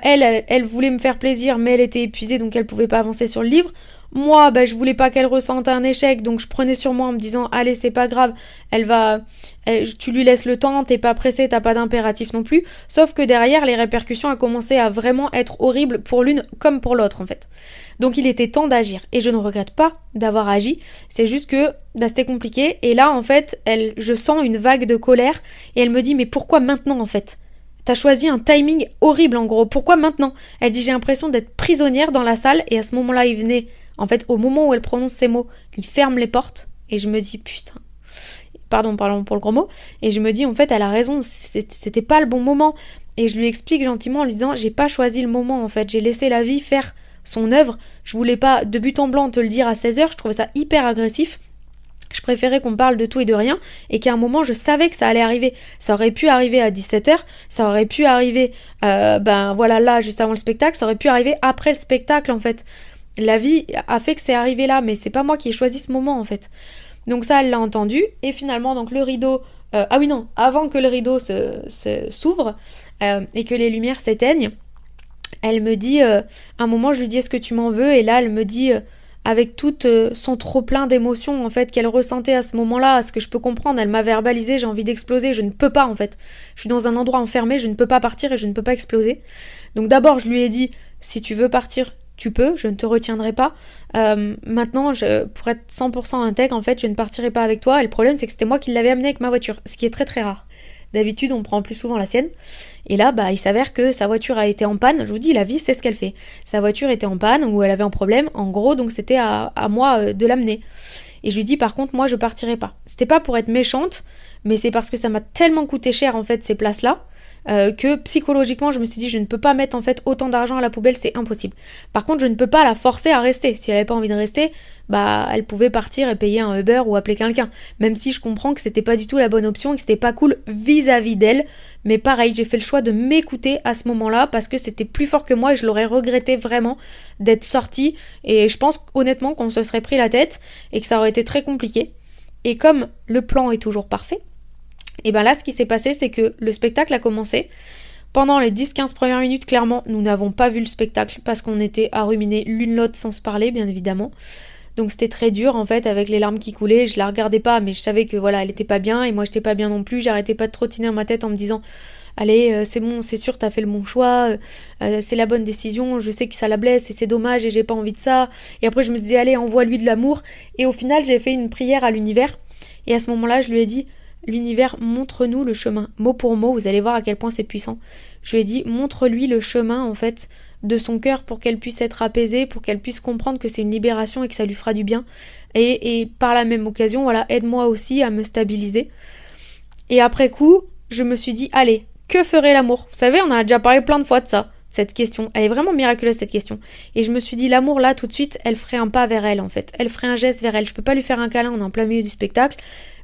elle voulait me faire plaisir, mais elle était épuisée, donc elle pouvait pas avancer sur le livre. Moi, je voulais pas qu'elle ressente un échec, donc je prenais sur moi en me disant, allez, c'est pas grave, tu lui laisses le temps, t'es pas pressé, t'as pas d'impératif non plus. Sauf que derrière, les répercussions ont commencé à vraiment être horribles pour l'une comme pour l'autre, en fait. Donc il était temps d'agir, et je ne regrette pas d'avoir agi, c'est juste que c'était compliqué, et là, en fait, je sens une vague de colère, et elle me dit, mais pourquoi maintenant, en fait ? T'as choisi un timing horrible, en gros, pourquoi maintenant ? Elle dit, j'ai l'impression d'être prisonnière dans la salle, et à ce moment-là, il venait... En fait, au moment où elle prononce ces mots, il ferme les portes et je me dis putain. Pardon pour le gros mot. Et je me dis en fait, elle a raison, c'était pas le bon moment. Et je lui explique gentiment en lui disant j'ai pas choisi le moment en fait, j'ai laissé la vie faire son œuvre. Je voulais pas de but en blanc te le dire à 16h, je trouvais ça hyper agressif. Je préférais qu'on parle de tout et de rien et qu'à un moment je savais que ça allait arriver. Ça aurait pu arriver à 17h, ça aurait pu arriver là juste avant le spectacle, ça aurait pu arriver après le spectacle en fait. La vie a fait que c'est arrivé là, mais c'est pas moi qui ai choisi ce moment en fait. Donc ça, elle l'a entendu, et finalement, donc le rideau... avant que le rideau s'ouvre et que les lumières s'éteignent, elle me dit... à un moment, je lui dis, est-ce que tu m'en veux ? Et là, elle me dit, avec tout son trop-plein d'émotions en fait, qu'elle ressentait à ce moment-là, à ce que je peux comprendre, elle m'a verbalisé, j'ai envie d'exploser, je ne peux pas en fait. Je suis dans un endroit enfermé, je ne peux pas partir et je ne peux pas exploser. Donc d'abord, je lui ai dit, si tu veux partir... Tu peux, je ne te retiendrai pas. Maintenant, pour être 100% intègre, en fait, je ne partirai pas avec toi. Et le problème, c'est que c'était moi qui l'avais amené avec ma voiture, ce qui est très très rare. D'habitude, on prend plus souvent la sienne. Et là, il s'avère que sa voiture a été en panne. Je vous dis, la vie, c'est ce qu'elle fait. Sa voiture était en panne ou elle avait un problème. En gros, donc c'était à moi de l'amener. Et je lui dis, par contre, moi, je partirai pas. C'était pas pour être méchante, mais c'est parce que ça m'a tellement coûté cher, en fait, ces places-là. Que psychologiquement je me suis dit je ne peux pas mettre en fait autant d'argent à la poubelle, c'est impossible. Par contre je ne peux pas la forcer à rester. Si elle n'avait pas envie de rester, elle pouvait partir et payer un Uber ou appeler quelqu'un. Même si je comprends que c'était pas du tout la bonne option et que c'était pas cool vis-à-vis d'elle. Mais pareil, j'ai fait le choix de m'écouter à ce moment-là parce que c'était plus fort que moi et je l'aurais regretté vraiment d'être sortie. Et je pense honnêtement qu'on se serait pris la tête et que ça aurait été très compliqué. Et comme le plan est toujours parfait, et là, ce qui s'est passé, c'est que le spectacle a commencé. Pendant les 10-15 premières minutes, clairement, nous n'avons pas vu le spectacle parce qu'on était à ruminer l'une l'autre sans se parler, bien évidemment. Donc c'était très dur, en fait, avec les larmes qui coulaient. Je la regardais pas, mais je savais que voilà, elle était pas bien et moi, j'étais pas bien non plus. J'arrêtais pas de trottiner dans ma tête en me disant allez, c'est bon, c'est sûr, t'as fait le bon choix, c'est la bonne décision, je sais que ça la blesse et c'est dommage et j'ai pas envie de ça. Et après, je me disais allez, envoie-lui de l'amour. Et au final, j'ai fait une prière à l'univers. Et à ce moment-là, je lui ai dit l'univers, montre-nous le chemin, mot pour mot, vous allez voir à quel point c'est puissant. Je lui ai dit, montre-lui le chemin, en fait, de son cœur pour qu'elle puisse être apaisée, pour qu'elle puisse comprendre que c'est une libération et que ça lui fera du bien. Et par la même occasion, voilà, aide-moi aussi à me stabiliser. Et après coup, je me suis dit, allez, que ferait l'amour ? Vous savez, on a déjà parlé plein de fois de ça, cette question. Elle est vraiment miraculeuse, cette question. Et je me suis dit, l'amour, là, tout de suite, elle ferait un pas vers elle, en fait. Elle ferait un geste vers elle. Je peux pas lui faire un câlin, on est en plein milieu du spectacle.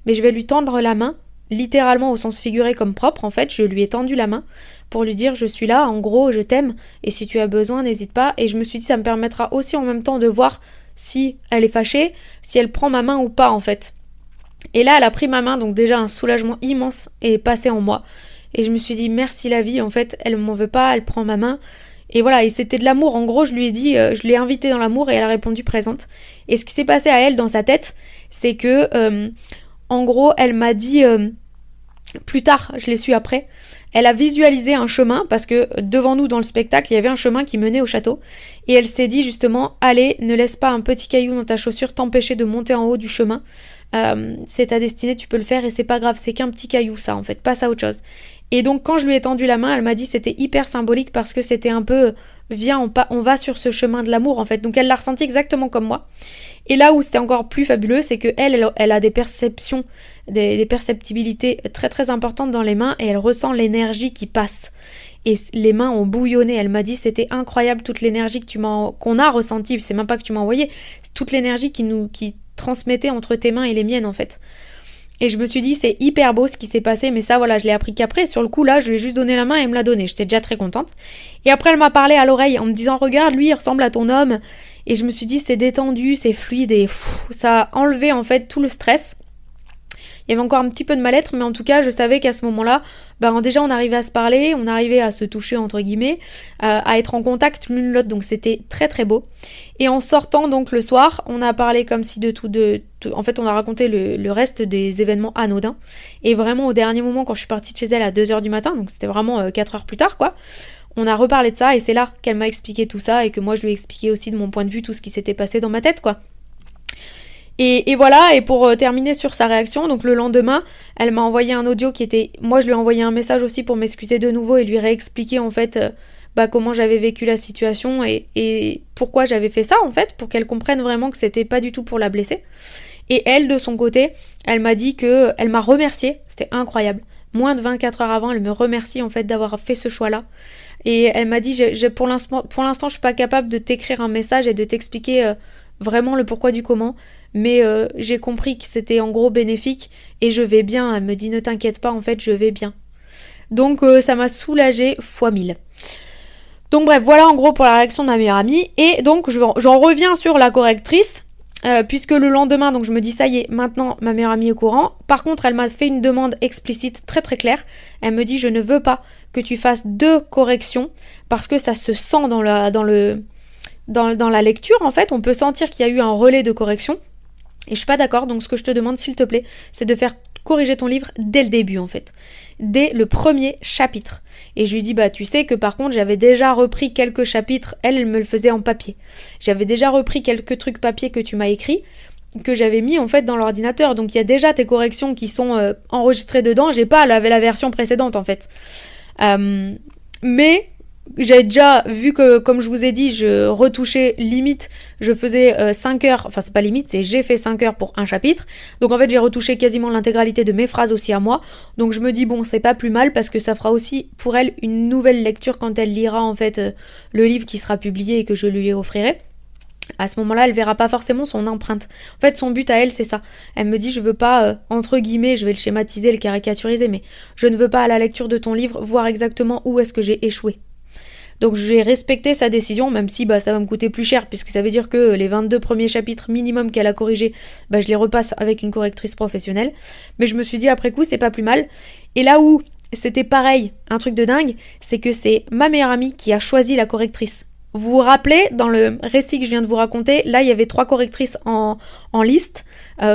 Mais je vais lui tendre la main, littéralement au sens figuré comme propre en fait, je lui ai tendu la main pour lui dire je suis là, en gros je t'aime et si tu as besoin n'hésite pas. Et je me suis dit ça me permettra aussi en même temps de voir si elle est fâchée, si elle prend ma main ou pas en fait. Et là elle a pris ma main, donc déjà un soulagement immense est passé en moi et je me suis dit merci la vie, en fait elle m'en veut pas, elle prend ma main. Et voilà, et c'était de l'amour, en gros je lui ai dit, je l'ai invitée dans l'amour et elle a répondu présente. Et ce qui s'est passé à elle dans sa tête, c'est que en gros, elle m'a dit, plus tard, je l'ai su après, elle a visualisé un chemin, parce que devant nous dans le spectacle, il y avait un chemin qui menait au château, et elle s'est dit justement, allez, ne laisse pas un petit caillou dans ta chaussure t'empêcher de monter en haut du chemin, c'est ta destinée, tu peux le faire, et c'est pas grave, c'est qu'un petit caillou ça, en fait, passe à autre chose. Et donc quand je lui ai tendu la main, elle m'a dit c'était hyper symbolique parce que c'était un peu viens on va sur ce chemin de l'amour en fait. Donc elle l'a ressenti exactement comme moi. Et là où c'était encore plus fabuleux, c'est que elle a des perceptions, des perceptibilités très très importantes dans les mains et elle ressent l'énergie qui passe. Et les mains ont bouillonné. Elle m'a dit c'était incroyable toute l'énergie qu'on a ressentie. C'est même pas que tu m'as envoyé, c'est toute l'énergie qui transmettait entre tes mains et les miennes en fait. Et je me suis dit, c'est hyper beau ce qui s'est passé, mais ça, voilà, je l'ai appris qu'après. Sur le coup, là, je lui ai juste donné la main et elle me l'a donné. J'étais déjà très contente. Et après, elle m'a parlé à l'oreille en me disant, regarde, lui, il ressemble à ton homme. Et je me suis dit, c'est détendu, c'est fluide et ça a enlevé, en fait, tout le stress. Il y avait encore un petit peu de mal-être, mais en tout cas, je savais qu'à ce moment-là, déjà on arrivait à se parler, on arrivait à se toucher entre guillemets, à être en contact l'une l'autre, donc c'était très très beau. Et en sortant donc le soir, on a parlé comme si en fait on a raconté le reste des événements anodins. Et vraiment au dernier moment, quand je suis partie de chez elle à 2h du matin, donc c'était vraiment 4 heures plus tard quoi, on a reparlé de ça et c'est là qu'elle m'a expliqué tout ça et que moi je lui ai expliqué aussi de mon point de vue tout ce qui s'était passé dans ma tête quoi. Et voilà, et pour terminer sur sa réaction, donc le lendemain, elle m'a envoyé un audio moi je lui ai envoyé un message aussi pour m'excuser de nouveau et lui réexpliquer en fait comment j'avais vécu la situation et pourquoi j'avais fait ça en fait, pour qu'elle comprenne vraiment que c'était pas du tout pour la blesser. Et elle, de son côté, elle m'a dit elle m'a remerciée, c'était incroyable. Moins de 24 heures avant, elle me remercie en fait d'avoir fait ce choix-là. Et elle m'a dit, pour l'instant, je suis pas capable de t'écrire un message et de t'expliquer vraiment le pourquoi du comment, mais j'ai compris que c'était en gros bénéfique et je vais bien. Elle me dit, ne t'inquiète pas, en fait, je vais bien. Donc ça m'a soulagée fois 1000. Donc bref, voilà en gros pour la réaction de ma meilleure amie. Et donc j'en reviens sur la correctrice, puisque le lendemain, donc je me dis ça y est, maintenant ma meilleure amie est au courant. Par contre, elle m'a fait une demande explicite très très claire. Elle me dit, je ne veux pas que tu fasses 2 corrections parce que ça se sent dans la lecture en fait. On peut sentir qu'il y a eu un relais de correction. Et je suis pas d'accord, donc ce que je te demande s'il te plaît, c'est de faire corriger ton livre dès le début en fait, dès le premier chapitre. Et je lui dis tu sais que par contre j'avais déjà repris quelques chapitres, elle me le faisait en papier. J'avais déjà repris quelques trucs papier que tu m'as écrit, que j'avais mis en fait dans l'ordinateur, donc il y a déjà tes corrections qui sont enregistrées dedans, j'ai pas la version précédente en fait. Mais j'avais déjà vu que, comme je vous ai dit, je retouchais limite, je faisais 5 heures, enfin c'est pas limite, j'ai fait 5 heures pour un chapitre, donc en fait j'ai retouché quasiment l'intégralité de mes phrases aussi à moi, donc je me dis c'est pas plus mal parce que ça fera aussi pour elle une nouvelle lecture quand elle lira en fait le livre qui sera publié et que je lui offrirai. À ce moment-là, elle verra pas forcément son empreinte. En fait, son but à elle, c'est ça. Elle me dit, je veux pas, entre guillemets, je vais le schématiser, le caricaturiser, mais je ne veux pas à la lecture de ton livre voir exactement où est-ce que j'ai échoué. Donc j'ai respecté sa décision, même si ça va me coûter plus cher, puisque ça veut dire que les 22 premiers chapitres minimum qu'elle a corrigés, je les repasse avec une correctrice professionnelle. Mais je me suis dit après coup, c'est pas plus mal. Et là où c'était pareil, un truc de dingue, c'est que c'est ma meilleure amie qui a choisi la correctrice. Vous vous rappelez, dans le récit que je viens de vous raconter, là il y avait 3 correctrices en liste,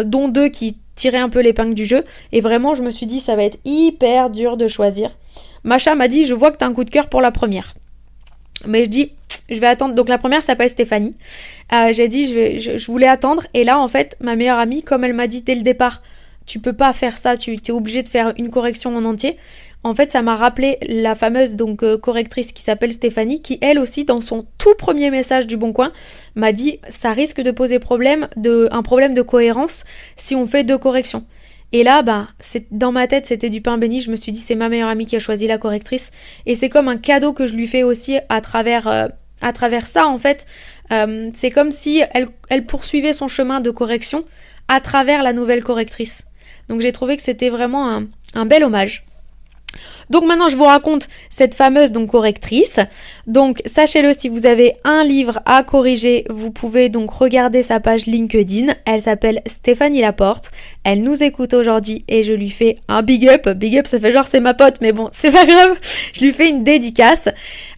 dont 2 qui tiraient un peu l'épingle du jeu. Et vraiment, je me suis dit, ça va être hyper dur de choisir. Macha m'a dit, je vois que t'as un coup de cœur pour la première. Mais je dis, je vais attendre. Donc la première s'appelle Stéphanie. J'ai dit, je voulais attendre. Et là, en fait, ma meilleure amie, comme elle m'a dit dès le départ, tu peux pas faire ça, tu es obligé de faire une correction en entier. En fait, ça m'a rappelé la fameuse correctrice qui s'appelle Stéphanie, qui elle aussi, dans son tout premier message du Bon Coin, m'a dit, ça risque de poser un problème de cohérence si on fait 2 corrections. Et là, dans ma tête, c'était du pain béni. Je me suis dit, c'est ma meilleure amie qui a choisi la correctrice. Et c'est comme un cadeau que je lui fais aussi à travers ça, en fait. C'est comme si elle poursuivait son chemin de correction à travers la nouvelle correctrice. Donc j'ai trouvé que c'était vraiment un bel hommage. Donc maintenant je vous raconte cette fameuse correctrice. Donc sachez-le, si vous avez un livre à corriger, vous pouvez donc regarder sa page LinkedIn. Elle s'appelle Stéphanie Laporte. Elle nous écoute aujourd'hui et je lui fais un big up. Big up, ça fait genre c'est ma pote, mais bon, c'est pas grave. Je lui fais une dédicace.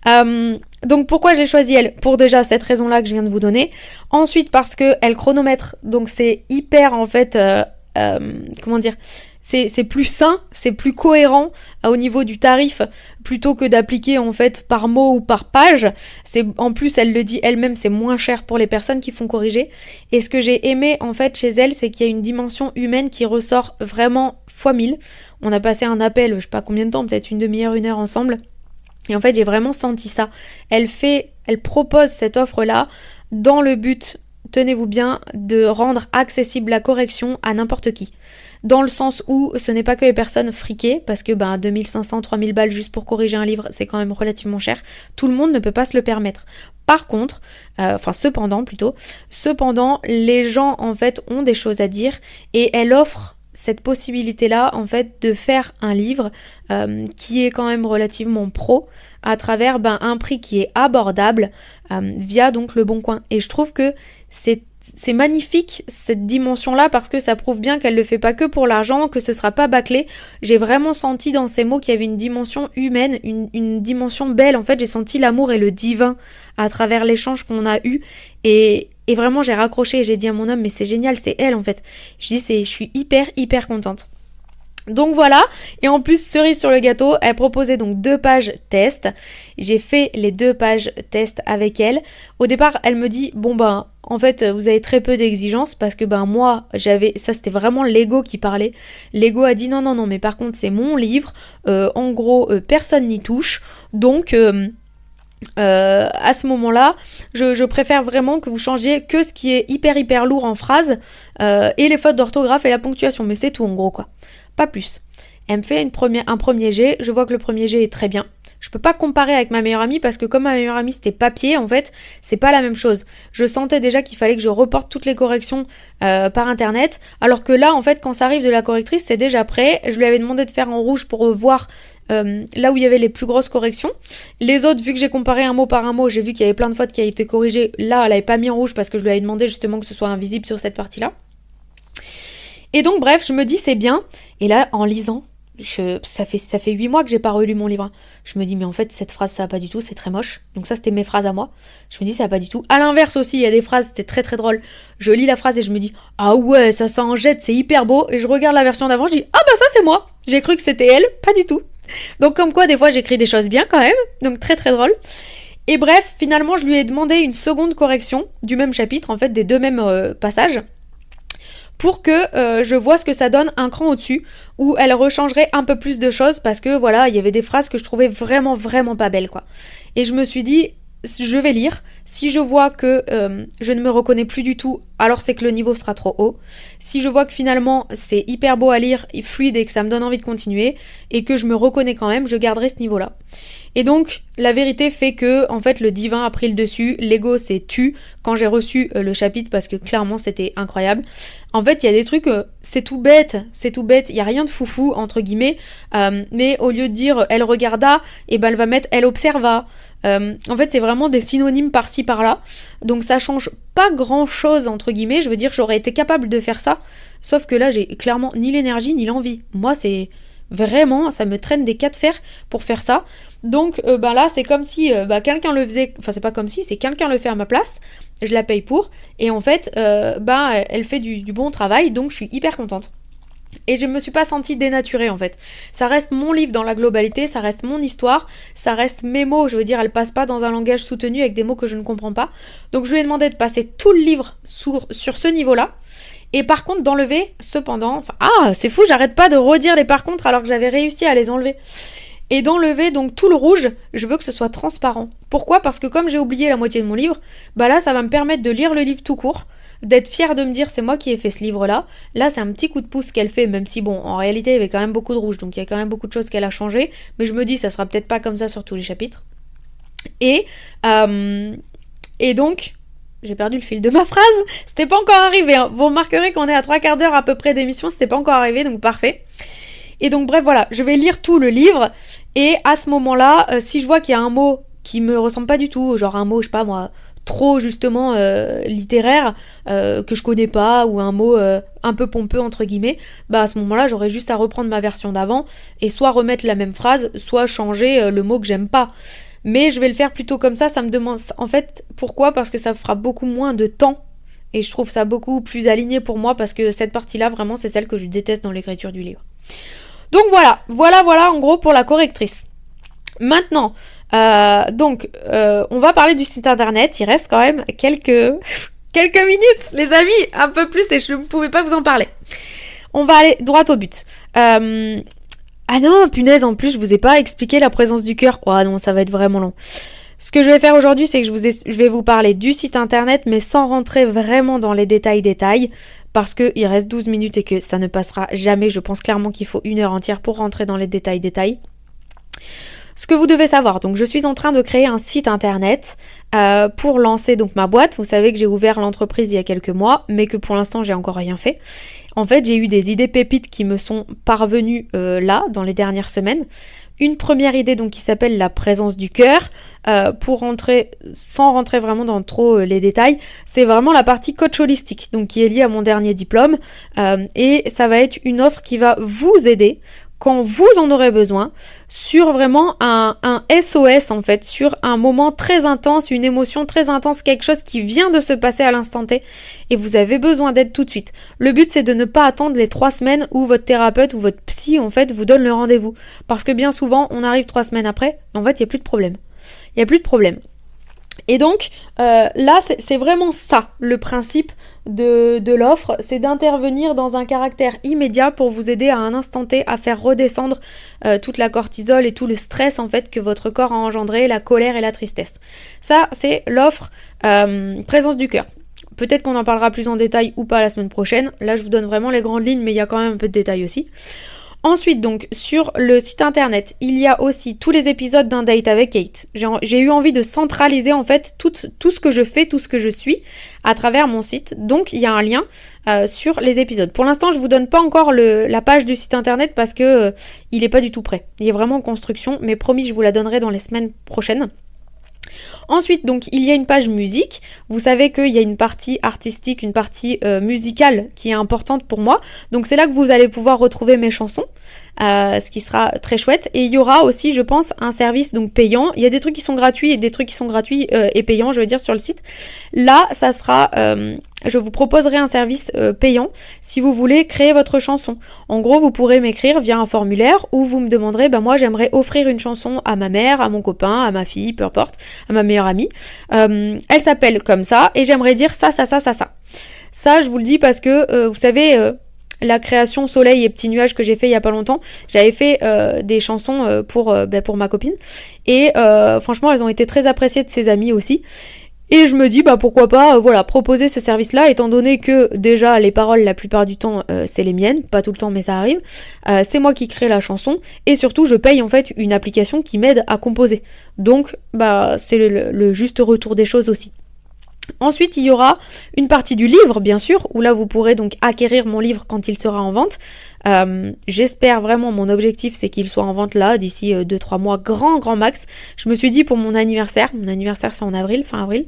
Donc pourquoi j'ai choisi elle? Pour déjà cette raison-là que je viens de vous donner. Ensuite parce que elle chronomètre, donc c'est hyper en fait, comment dire, c'est plus sain, c'est plus cohérent au niveau du tarif plutôt que d'appliquer en fait par mot ou par page. En plus, elle le dit elle-même, c'est moins cher pour les personnes qui font corriger. Et ce que j'ai aimé en fait chez elle, c'est qu'il y a une dimension humaine qui ressort vraiment fois 1000. On a passé un appel, je sais pas combien de temps, peut-être une demi-heure, 1 heure ensemble. Et en fait, j'ai vraiment senti ça. Elle propose cette offre-là dans le but, tenez-vous bien, de rendre accessible la correction à n'importe qui. Dans le sens où ce n'est pas que les personnes friquées, parce que 2500, 3000 balles juste pour corriger un livre, c'est quand même relativement cher. Tout le monde ne peut pas se le permettre. Par contre, cependant, les gens en fait ont des choses à dire et elle offre cette possibilité-là en fait de faire un livre qui est quand même relativement pro à travers un prix qui est abordable via donc le Bon Coin. Et je trouve que c'est c'est magnifique cette dimension-là parce que ça prouve bien qu'elle le fait pas que pour l'argent, que ce sera pas bâclé. J'ai vraiment senti dans ces mots qu'il y avait une dimension humaine, une dimension belle. En fait, j'ai senti l'amour et le divin à travers l'échange qu'on a eu. Et vraiment, j'ai raccroché et j'ai dit à mon homme, mais c'est génial, c'est elle en fait. Je suis hyper contente. Donc voilà, et en plus, cerise sur le gâteau, elle proposait donc 2 pages test. J'ai fait les 2 pages test avec elle. Au départ, elle me dit, bon ben, en fait, vous avez très peu d'exigences parce que ben moi, ça c'était vraiment l'ego qui parlait. L'ego a dit non, mais par contre, c'est mon livre. En gros, personne n'y touche. Donc... à ce moment-là, je préfère vraiment que vous changiez que ce qui est hyper lourd en phrases et les fautes d'orthographe et la ponctuation, mais c'est tout en gros quoi, pas plus. Elle me fait un premier jet, je vois que le premier jet est très bien. Je peux pas comparer avec ma meilleure amie parce que comme ma meilleure amie c'était papier, en fait, c'est pas la même chose. Je sentais déjà qu'il fallait que je reporte toutes les corrections par internet, alors que là, en fait, quand ça arrive de la correctrice, c'est déjà prêt. Je lui avais demandé de faire en rouge pour voir là où il y avait les plus grosses corrections. Les autres, vu que j'ai comparé un mot par un mot, j'ai vu qu'il y avait plein de fautes qui avaient été corrigées. Là, elle avait pas mis en rouge parce que je lui avais demandé justement que ce soit invisible sur cette partie-là. Et donc, bref, je me dis c'est bien. Et là, en lisant, ça fait 8 mois que j'ai pas relu mon livre. Je me dis mais en fait cette phrase ça va pas du tout, c'est très moche. Donc ça c'était mes phrases à moi. Je me dis ça va pas du tout. À l'inverse aussi, il y a des phrases, c'était très drôle. Je lis la phrase et je me dis ah ouais, ça en jette, c'est hyper beau. Et je regarde la version d'avant, je dis ah bah ça c'est moi. J'ai cru que c'était elle, pas du tout. Donc comme quoi des fois j'écris des choses bien quand même. Donc très drôle. Et bref, finalement je lui ai demandé une seconde correction du même chapitre, en fait des 2 mêmes passages, pour que je vois ce que ça donne un cran au-dessus, où elle rechangerait un peu plus de choses, parce que voilà, il y avait des phrases que je trouvais vraiment pas belles, quoi. Et je me suis dit, je vais lire, si je vois que je ne me reconnais plus du tout, alors c'est que le niveau sera trop haut. Si je vois que finalement c'est hyper beau à lire, fluide et que ça me donne envie de continuer, et que je me reconnais quand même, je garderai ce niveau-là. Et donc, la vérité fait que, en fait, le divin a pris le dessus, l'ego s'est tu quand j'ai reçu le chapitre, parce que clairement, c'était incroyable. En fait, il y a des trucs, c'est tout bête, il y a rien de foufou, entre guillemets, mais au lieu de dire « elle regarda », et ben elle va mettre « elle observa ». En fait, c'est vraiment des synonymes par-ci, par-là, donc ça change pas grand-chose, entre guillemets, je veux dire, j'aurais été capable de faire ça, sauf que là, j'ai clairement ni l'énergie, ni l'envie. Moi, c'est... Vraiment, ça me traîne des 4 fers pour faire ça. Donc là, c'est comme si quelqu'un le faisait. Enfin, c'est pas comme si, c'est quelqu'un le fait à ma place. Je la paye pour. Et en fait, elle fait du bon travail. Donc, je suis hyper contente. Et je me suis pas sentie dénaturée en fait. Ça reste mon livre dans la globalité, ça reste mon histoire, ça reste mes mots. Je veux dire, elle passe pas dans un langage soutenu avec des mots que je ne comprends pas. Donc, je lui ai demandé de passer tout le livre sur ce niveau-là. Et par contre d'enlever, cependant... c'est fou, j'arrête pas de redire les par contre alors que j'avais réussi à les enlever. Et d'enlever donc tout le rouge, je veux que ce soit transparent. Pourquoi ? Parce que comme j'ai oublié la moitié de mon livre, là ça va me permettre de lire le livre tout court, d'être fière de me dire c'est moi qui ai fait ce livre-là. Là c'est un petit coup de pouce qu'elle fait, même si bon, en réalité il y avait quand même beaucoup de rouge, donc il y a quand même beaucoup de choses qu'elle a changées, mais je me dis ça sera peut-être pas comme ça sur tous les chapitres. Et donc... J'ai perdu le fil de ma phrase, c'était pas encore arrivé, hein. Vous remarquerez qu'on est à 3/4 d'heure à peu près d'émission, c'était pas encore arrivé, donc parfait. Et donc bref, voilà, je vais lire tout le livre, et à ce moment-là, si je vois qu'il y a un mot qui me ressemble pas du tout, genre un mot, je sais pas moi, trop justement littéraire, que je connais pas, ou un mot un peu pompeux entre guillemets, à ce moment-là, j'aurais juste à reprendre ma version d'avant, et soit remettre la même phrase, soit changer le mot que j'aime pas. Mais je vais le faire plutôt comme ça me demande... En fait, pourquoi ? Parce que ça fera beaucoup moins de temps. Et je trouve ça beaucoup plus aligné pour moi parce que cette partie-là, vraiment, c'est celle que je déteste dans l'écriture du livre. Donc voilà, en gros pour la correctrice. Maintenant, on va parler du site internet. Il reste quand même quelques minutes, les amis, un peu plus et je ne pouvais pas vous en parler. On va aller droit au but. Ah non, punaise, en plus, je vous ai pas expliqué la présence du cœur. Oh non, ça va être vraiment long. Ce que je vais faire aujourd'hui, c'est que je vais vous parler du site internet, mais sans rentrer vraiment dans les détails, parce qu'il reste 12 minutes et que ça ne passera jamais. Je pense clairement qu'il faut 1 heure entière pour rentrer dans les détails. Ce que vous devez savoir, donc je suis en train de créer un site internet pour lancer donc ma boîte. Vous savez que j'ai ouvert l'entreprise il y a quelques mois, mais que pour l'instant, j'ai encore rien fait. En fait, j'ai eu des idées pépites qui me sont parvenues là, dans les dernières semaines. une première idée donc qui s'appelle la présence du cœur. Sans rentrer vraiment dans trop les détails, c'est vraiment la partie coach holistique, donc qui est liée à mon dernier diplôme, et ça va être une offre qui va vous aider quand vous en aurez besoin, sur vraiment un SOS en fait, sur un moment très intense, une émotion très intense, quelque chose qui vient de se passer à l'instant T et vous avez besoin d'aide tout de suite. Le but c'est de ne pas attendre les 3 semaines où votre thérapeute ou votre psy en fait vous donne le rendez-vous. Parce que bien souvent on arrive 3 semaines après, en fait il n'y a plus de problème. Il n'y a plus de problème. Et donc là c'est vraiment ça le principe de l'offre, c'est d'intervenir dans un caractère immédiat pour vous aider à un instant T à faire redescendre toute la cortisol et tout le stress en fait que votre corps a engendré, la colère et la tristesse. Ça c'est l'offre présence du cœur. Peut-être qu'on en parlera plus en détail ou pas la semaine prochaine. Là je vous donne vraiment les grandes lignes mais il y a quand même un peu de détails aussi. Ensuite, donc, sur le site internet, il y a aussi tous les épisodes d'un date avec Kate. J'ai eu envie de centraliser, en fait, tout ce que je fais, tout ce que je suis à travers mon site. Donc, il y a un lien sur les épisodes. Pour l'instant, je vous donne pas encore la page du site internet parce que il est pas du tout prêt. Il est vraiment en construction, mais promis, je vous la donnerai dans les semaines prochaines. Ensuite, donc, il y a une page musique. Vous savez qu'il y a une partie artistique, une partie musicale qui est importante pour moi. Donc, c'est là que vous allez pouvoir retrouver mes chansons, ce qui sera très chouette. Et il y aura aussi, je pense, un service donc payant. Il y a des trucs qui sont gratuits et des trucs qui sont gratuits et payants, je veux dire, sur le site. Là, ça sera... je vous proposerai un service payant si vous voulez créer votre chanson. En gros, vous pourrez m'écrire via un formulaire où vous me demanderez, moi j'aimerais offrir une chanson à ma mère, à mon copain, à ma fille, peu importe, à ma meilleure amie. Elle s'appelle comme ça et j'aimerais dire ça. Ça, je vous le dis parce que, vous savez... la création Soleil et Petits Nuages que j'ai fait il y a pas longtemps, j'avais fait des chansons pour ma copine et franchement elles ont été très appréciées de ses amis aussi. Et je me dis, pourquoi pas, proposer ce service-là, étant donné que déjà les paroles, la plupart du temps, c'est les miennes, pas tout le temps, mais ça arrive. C'est moi qui crée la chanson, et surtout, je paye en fait une application qui m'aide à composer. Donc, c'est le juste retour des choses aussi. Ensuite, il y aura une partie du livre, bien sûr, où là, vous pourrez donc acquérir mon livre quand il sera en vente. J'espère vraiment, mon objectif, c'est qu'il soit en vente là, d'ici 2-3 mois, grand max. Je me suis dit pour mon anniversaire c'est en avril, fin avril.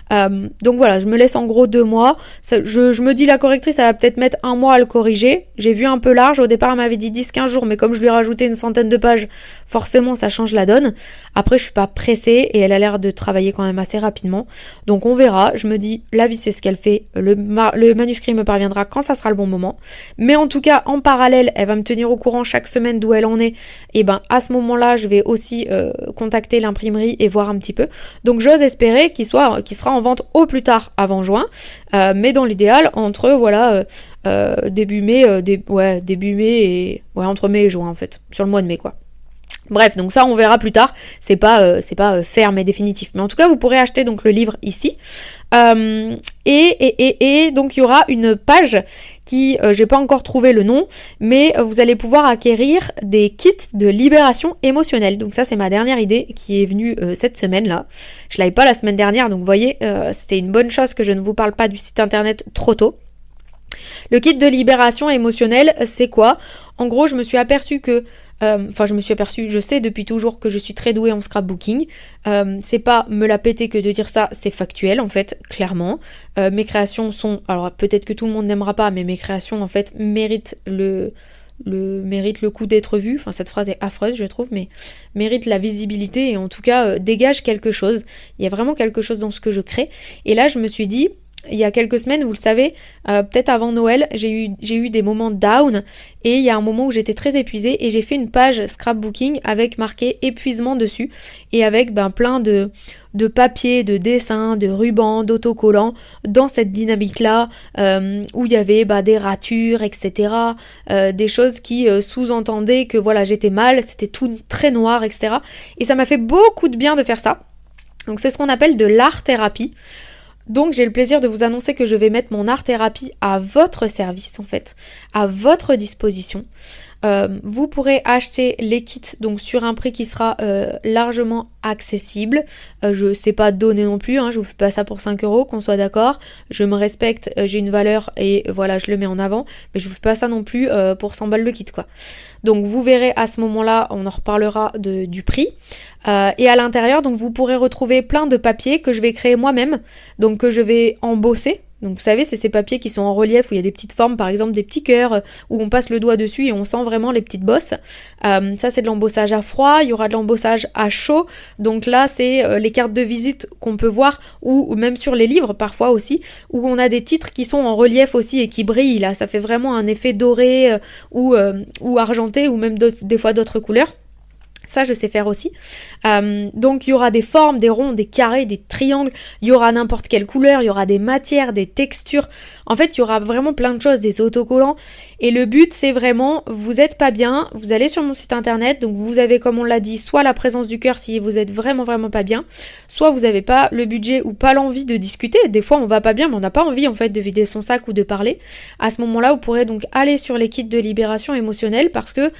Donc voilà, je me laisse en gros 2 mois. Je me dis la correctrice, elle va peut-être mettre 1 mois à le corriger. J'ai vu un peu large, au départ elle m'avait dit 10-15 jours, mais comme je lui ai rajouté une centaine de pages, forcément ça change la donne. Après je suis pas pressée et elle a l'air de travailler quand même assez rapidement. Donc on verra, je me dis la vie c'est ce qu'elle fait, le manuscrit me parviendra quand ça sera le bon moment. Mais en tout cas en parallèle, elle va me tenir au courant chaque semaine d'où elle en est. Et à ce moment-là, je vais aussi contacter l'imprimerie et voir un petit peu. Donc j'ose espérer qu'il sera en vente au plus tard avant juin, mais dans l'idéal entre début mai et entre mai et juin en fait, sur le mois de mai quoi. Bref, donc ça on verra plus tard, c'est pas ferme et définitif, mais en tout cas vous pourrez acheter donc le livre ici. Et donc il y aura une page qui, j'ai pas encore trouvé le nom, mais vous allez pouvoir acquérir des kits de libération émotionnelle. Donc ça c'est ma dernière idée qui est venue cette semaine là. Je l'avais pas la semaine dernière, donc vous voyez, c'était une bonne chose que je ne vous parle pas du site internet trop tôt. Le kit de libération émotionnelle, c'est quoi ? En gros, je me suis aperçue que je sais depuis toujours que je suis très douée en scrapbooking. C'est pas me la péter que de dire ça, c'est factuel en fait, clairement. Mes créations sont, alors peut-être que tout le monde n'aimera pas, mais mes créations en fait méritent le coup d'être vues. Enfin, cette phrase est affreuse, je trouve, mais mérite la visibilité et en tout cas dégage quelque chose. Il y a vraiment quelque chose dans ce que je crée. Et là, je me suis dit, il y a quelques semaines, vous le savez, peut-être avant Noël, j'ai eu des moments down et il y a un moment où j'étais très épuisée et j'ai fait une page scrapbooking avec marqué épuisement dessus et avec plein de papiers, de dessins, de rubans, d'autocollants dans cette dynamique-là où il y avait des ratures, etc. Des choses qui sous-entendaient que voilà, j'étais mal, c'était tout très noir, etc. Et ça m'a fait beaucoup de bien de faire ça. Donc c'est ce qu'on appelle de l'art-thérapie. Donc j'ai le plaisir de vous annoncer que je vais mettre mon art-thérapie à votre service en fait, à votre disposition. Vous pourrez acheter les kits donc sur un prix qui sera largement accessible. Je sais pas donner non plus, je vous fais pas ça pour 5 €, qu'on soit d'accord. Je me respecte, j'ai une valeur et voilà, je le mets en avant, mais je vous fais pas ça non plus pour 100 balles le kit quoi. Donc vous verrez à ce moment-là, on en reparlera du prix. Et à l'intérieur, donc vous pourrez retrouver plein de papiers que je vais créer moi-même, donc que je vais embosser. Donc vous savez, c'est ces papiers qui sont en relief où il y a des petites formes, par exemple des petits cœurs, où on passe le doigt dessus et on sent vraiment les petites bosses. Ça c'est de l'embossage à froid, il y aura de l'embossage à chaud. Donc là c'est les cartes de visite qu'on peut voir, ou même sur les livres parfois aussi, où on a des titres qui sont en relief aussi et qui brillent. Là ça fait vraiment un effet doré ou argenté, ou même des fois d'autres couleurs. Ça, je sais faire aussi. Donc, il y aura des formes, des ronds, des carrés, des triangles. Il y aura n'importe quelle couleur. Il y aura des matières, des textures. En fait, il y aura vraiment plein de choses, des autocollants. Et le but, c'est vraiment, vous êtes pas bien, vous allez sur mon site internet. Donc, vous avez, comme on l'a dit, soit la présence du cœur si vous êtes vraiment, vraiment pas bien. Soit vous n'avez pas le budget ou pas l'envie de discuter. Des fois, on va pas bien, mais on n'a pas envie, en fait, de vider son sac ou de parler. À ce moment-là, vous pourrez donc aller sur les kits de libération émotionnelle parce que,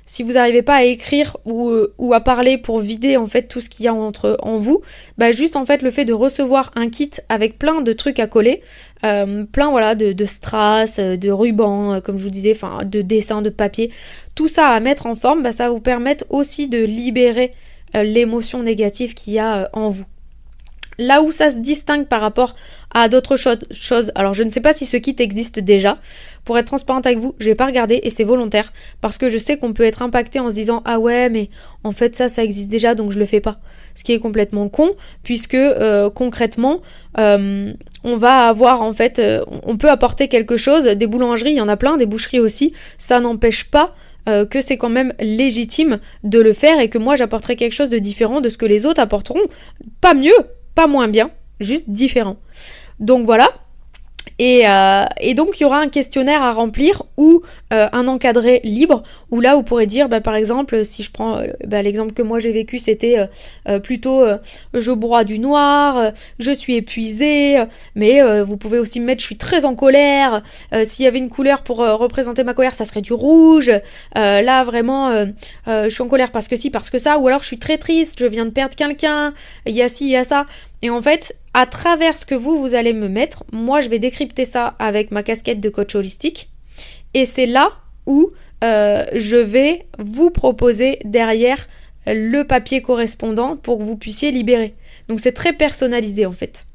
si vous n'arrivez pas à écrire ou à parler pour vider en fait tout ce qu'il y a en vous, juste en fait le fait de recevoir un kit avec plein de trucs à coller, plein voilà de strass, de rubans, comme je vous disais, enfin de dessins, de papier, tout ça à mettre en forme, ça va vous permettre aussi de libérer l'émotion négative qu'il y a en vous. Là où ça se distingue par rapport à d'autres choses, alors je ne sais pas si ce kit existe déjà. Pour être transparente avec vous, je vais pas regarder et c'est volontaire parce que je sais qu'on peut être impacté en se disant ah ouais mais en fait ça existe déjà donc je le fais pas. Ce qui est complètement con puisque concrètement on va avoir en fait on peut apporter quelque chose, des boulangeries, il y en a plein, des boucheries aussi, ça n'empêche pas que c'est quand même légitime de le faire et que moi j'apporterai quelque chose de différent de ce que les autres apporteront, pas mieux, pas moins bien, juste différent. Donc voilà. Et donc il y aura un questionnaire à remplir ou un encadré libre où là vous pourrez dire par exemple si je prends l'exemple que moi j'ai vécu c'était plutôt je broie du noir, je suis épuisée, mais vous pouvez aussi mettre je suis très en colère, s'il y avait une couleur pour représenter ma colère ça serait du rouge, là vraiment je suis en colère parce que ci, parce que ça, ou alors je suis très triste, je viens de perdre quelqu'un, il y a ci, il y a ça. Et en fait, à travers ce que vous allez me mettre, moi je vais décrypter ça avec ma casquette de coach holistique. Et c'est là où je vais vous proposer derrière le papier correspondant pour que vous puissiez libérer. Donc c'est très personnalisé en fait.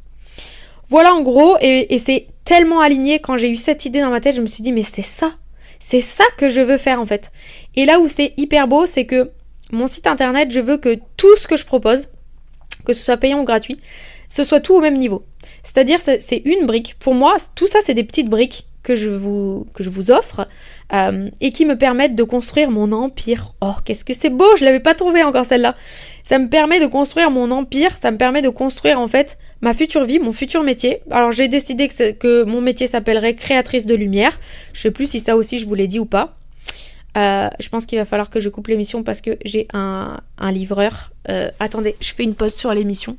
Voilà en gros, et c'est tellement aligné quand j'ai eu cette idée dans ma tête, je me suis dit mais c'est ça que je veux faire en fait. Et là où c'est hyper beau, c'est que mon site internet, je veux que tout ce que je propose, que ce soit payant ou gratuit, ce soit tout au même niveau. C'est-à-dire, c'est une brique. Pour moi, tout ça, c'est des petites briques que je vous offre et qui me permettent de construire mon empire. Oh, qu'est-ce que c'est beau, je l'avais pas trouvé encore celle-là. Ça me permet de construire mon empire, ça me permet de construire en fait ma future vie, mon futur métier. Alors, j'ai décidé que mon métier s'appellerait créatrice de lumière. Je sais plus si ça aussi je vous l'ai dit ou pas. Je pense qu'il va falloir que je coupe l'émission parce que j'ai un livreur. Attendez, je fais une pause sur l'émission.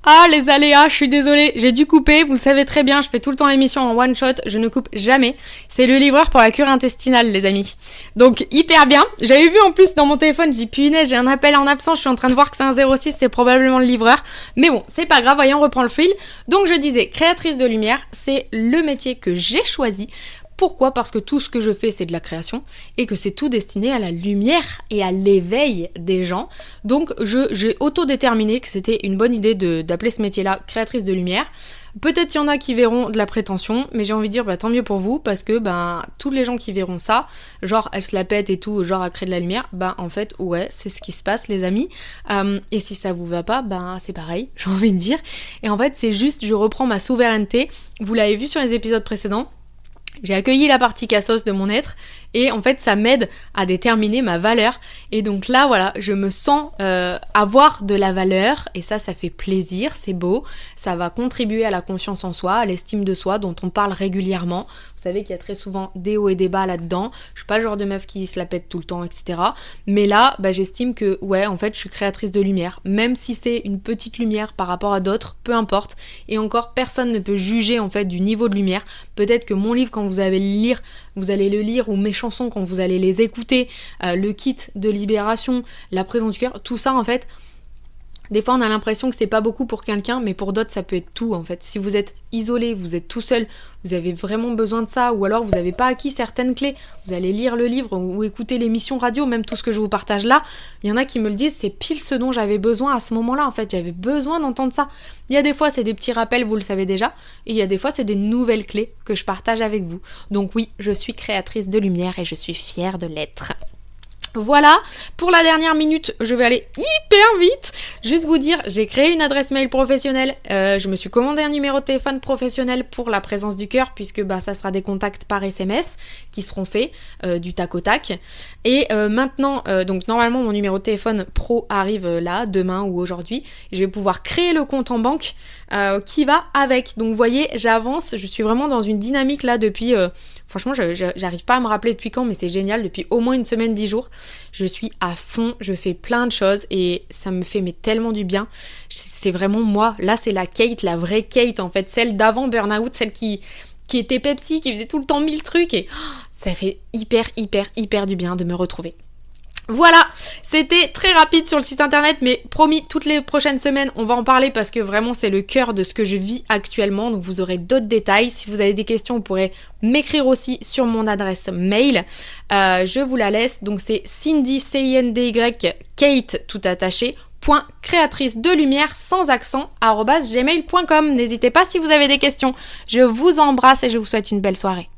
Ah les aléas, je suis désolée, j'ai dû couper, vous le savez très bien, je fais tout le temps l'émission en one shot, je ne coupe jamais. C'est le livreur pour la cure intestinale les amis. Donc hyper bien, j'avais vu en plus dans mon téléphone, j'ai dit punaise, j'ai un appel en absence, je suis en train de voir que c'est un 06, c'est probablement le livreur. Mais bon, c'est pas grave, voyons, on reprend le fil. Donc je disais, créatrice de lumière, c'est le métier que j'ai choisi. Pourquoi ? Parce que tout ce que je fais, c'est de la création et que c'est tout destiné à la lumière et à l'éveil des gens. Donc, j'ai autodéterminé que c'était une bonne idée d'appeler ce métier-là créatrice de lumière. Peut-être il y en a qui verront de la prétention, mais j'ai envie de dire tant mieux pour vous parce que tous les gens qui verront ça, genre elle se la pète et tout, genre à créer de la lumière, en fait ouais, c'est ce qui se passe les amis. Et si ça vous va pas, c'est pareil, j'ai envie de dire. Et en fait, c'est juste, je reprends ma souveraineté. Vous l'avez vu sur les épisodes précédents. J'ai accueilli la partie cassos de mon être et en fait ça m'aide à déterminer ma valeur et donc là voilà je me sens avoir de la valeur et ça fait plaisir, c'est beau, ça va contribuer à la confiance en soi, à l'estime de soi dont on parle régulièrement. Vous savez qu'il y a très souvent des hauts et des bas là-dedans, je suis pas le genre de meuf qui se la pète tout le temps etc, mais là j'estime que ouais en fait je suis créatrice de lumière, même si c'est une petite lumière par rapport à d'autres, peu importe, et encore personne ne peut juger en fait du niveau de lumière. Peut-être que mon livre quand vous allez le lire ou mes chansons quand vous allez les écouter, le kit de libération, la présence du cœur, tout ça en fait, des fois on a l'impression que c'est pas beaucoup pour quelqu'un, mais pour d'autres ça peut être tout en fait. Si vous êtes isolé, vous êtes tout seul, vous avez vraiment besoin de ça, ou alors vous n'avez pas acquis certaines clés, vous allez lire le livre ou écouter l'émission radio, même tout ce que je vous partage là, il y en a qui me le disent, c'est pile ce dont j'avais besoin à ce moment-là en fait, j'avais besoin d'entendre ça. Il y a des fois c'est des petits rappels, vous le savez déjà, et il y a des fois c'est des nouvelles clés que je partage avec vous. Donc oui, je suis créatrice de lumière et je suis fière de l'être. Voilà, pour la dernière minute, je vais aller hyper vite. Juste vous dire, j'ai créé une adresse mail professionnelle, je me suis commandé un numéro de téléphone professionnel pour la présence du cœur, puisque ça sera des contacts par SMS qui seront faits du tac au tac. Et maintenant, donc normalement mon numéro de téléphone pro arrive là, demain ou aujourd'hui. Je vais pouvoir créer le compte en banque qui va avec. Donc vous voyez, j'avance, je suis vraiment dans une dynamique là depuis... Franchement, j'arrive pas à me rappeler depuis quand, mais c'est génial. Depuis au moins une semaine, 10 jours, je suis à fond, je fais plein de choses et ça me fait tellement du bien. C'est vraiment moi. Là, c'est la Kate, la vraie Kate en fait, celle d'avant burn-out, celle qui était Pepsi, qui faisait tout le temps 1000 trucs et ça fait hyper du bien de me retrouver. Voilà, c'était très rapide sur le site internet, mais promis, toutes les prochaines semaines, on va en parler parce que vraiment c'est le cœur de ce que je vis actuellement, donc vous aurez d'autres détails. Si vous avez des questions, vous pourrez m'écrire aussi sur mon adresse mail. Je vous la laisse, donc c'est Cindy, C-I-N-D-Y, Kate, tout attaché, .créatrice de lumière sans accent, @gmail.com. N'hésitez pas si vous avez des questions. Je vous embrasse et je vous souhaite une belle soirée.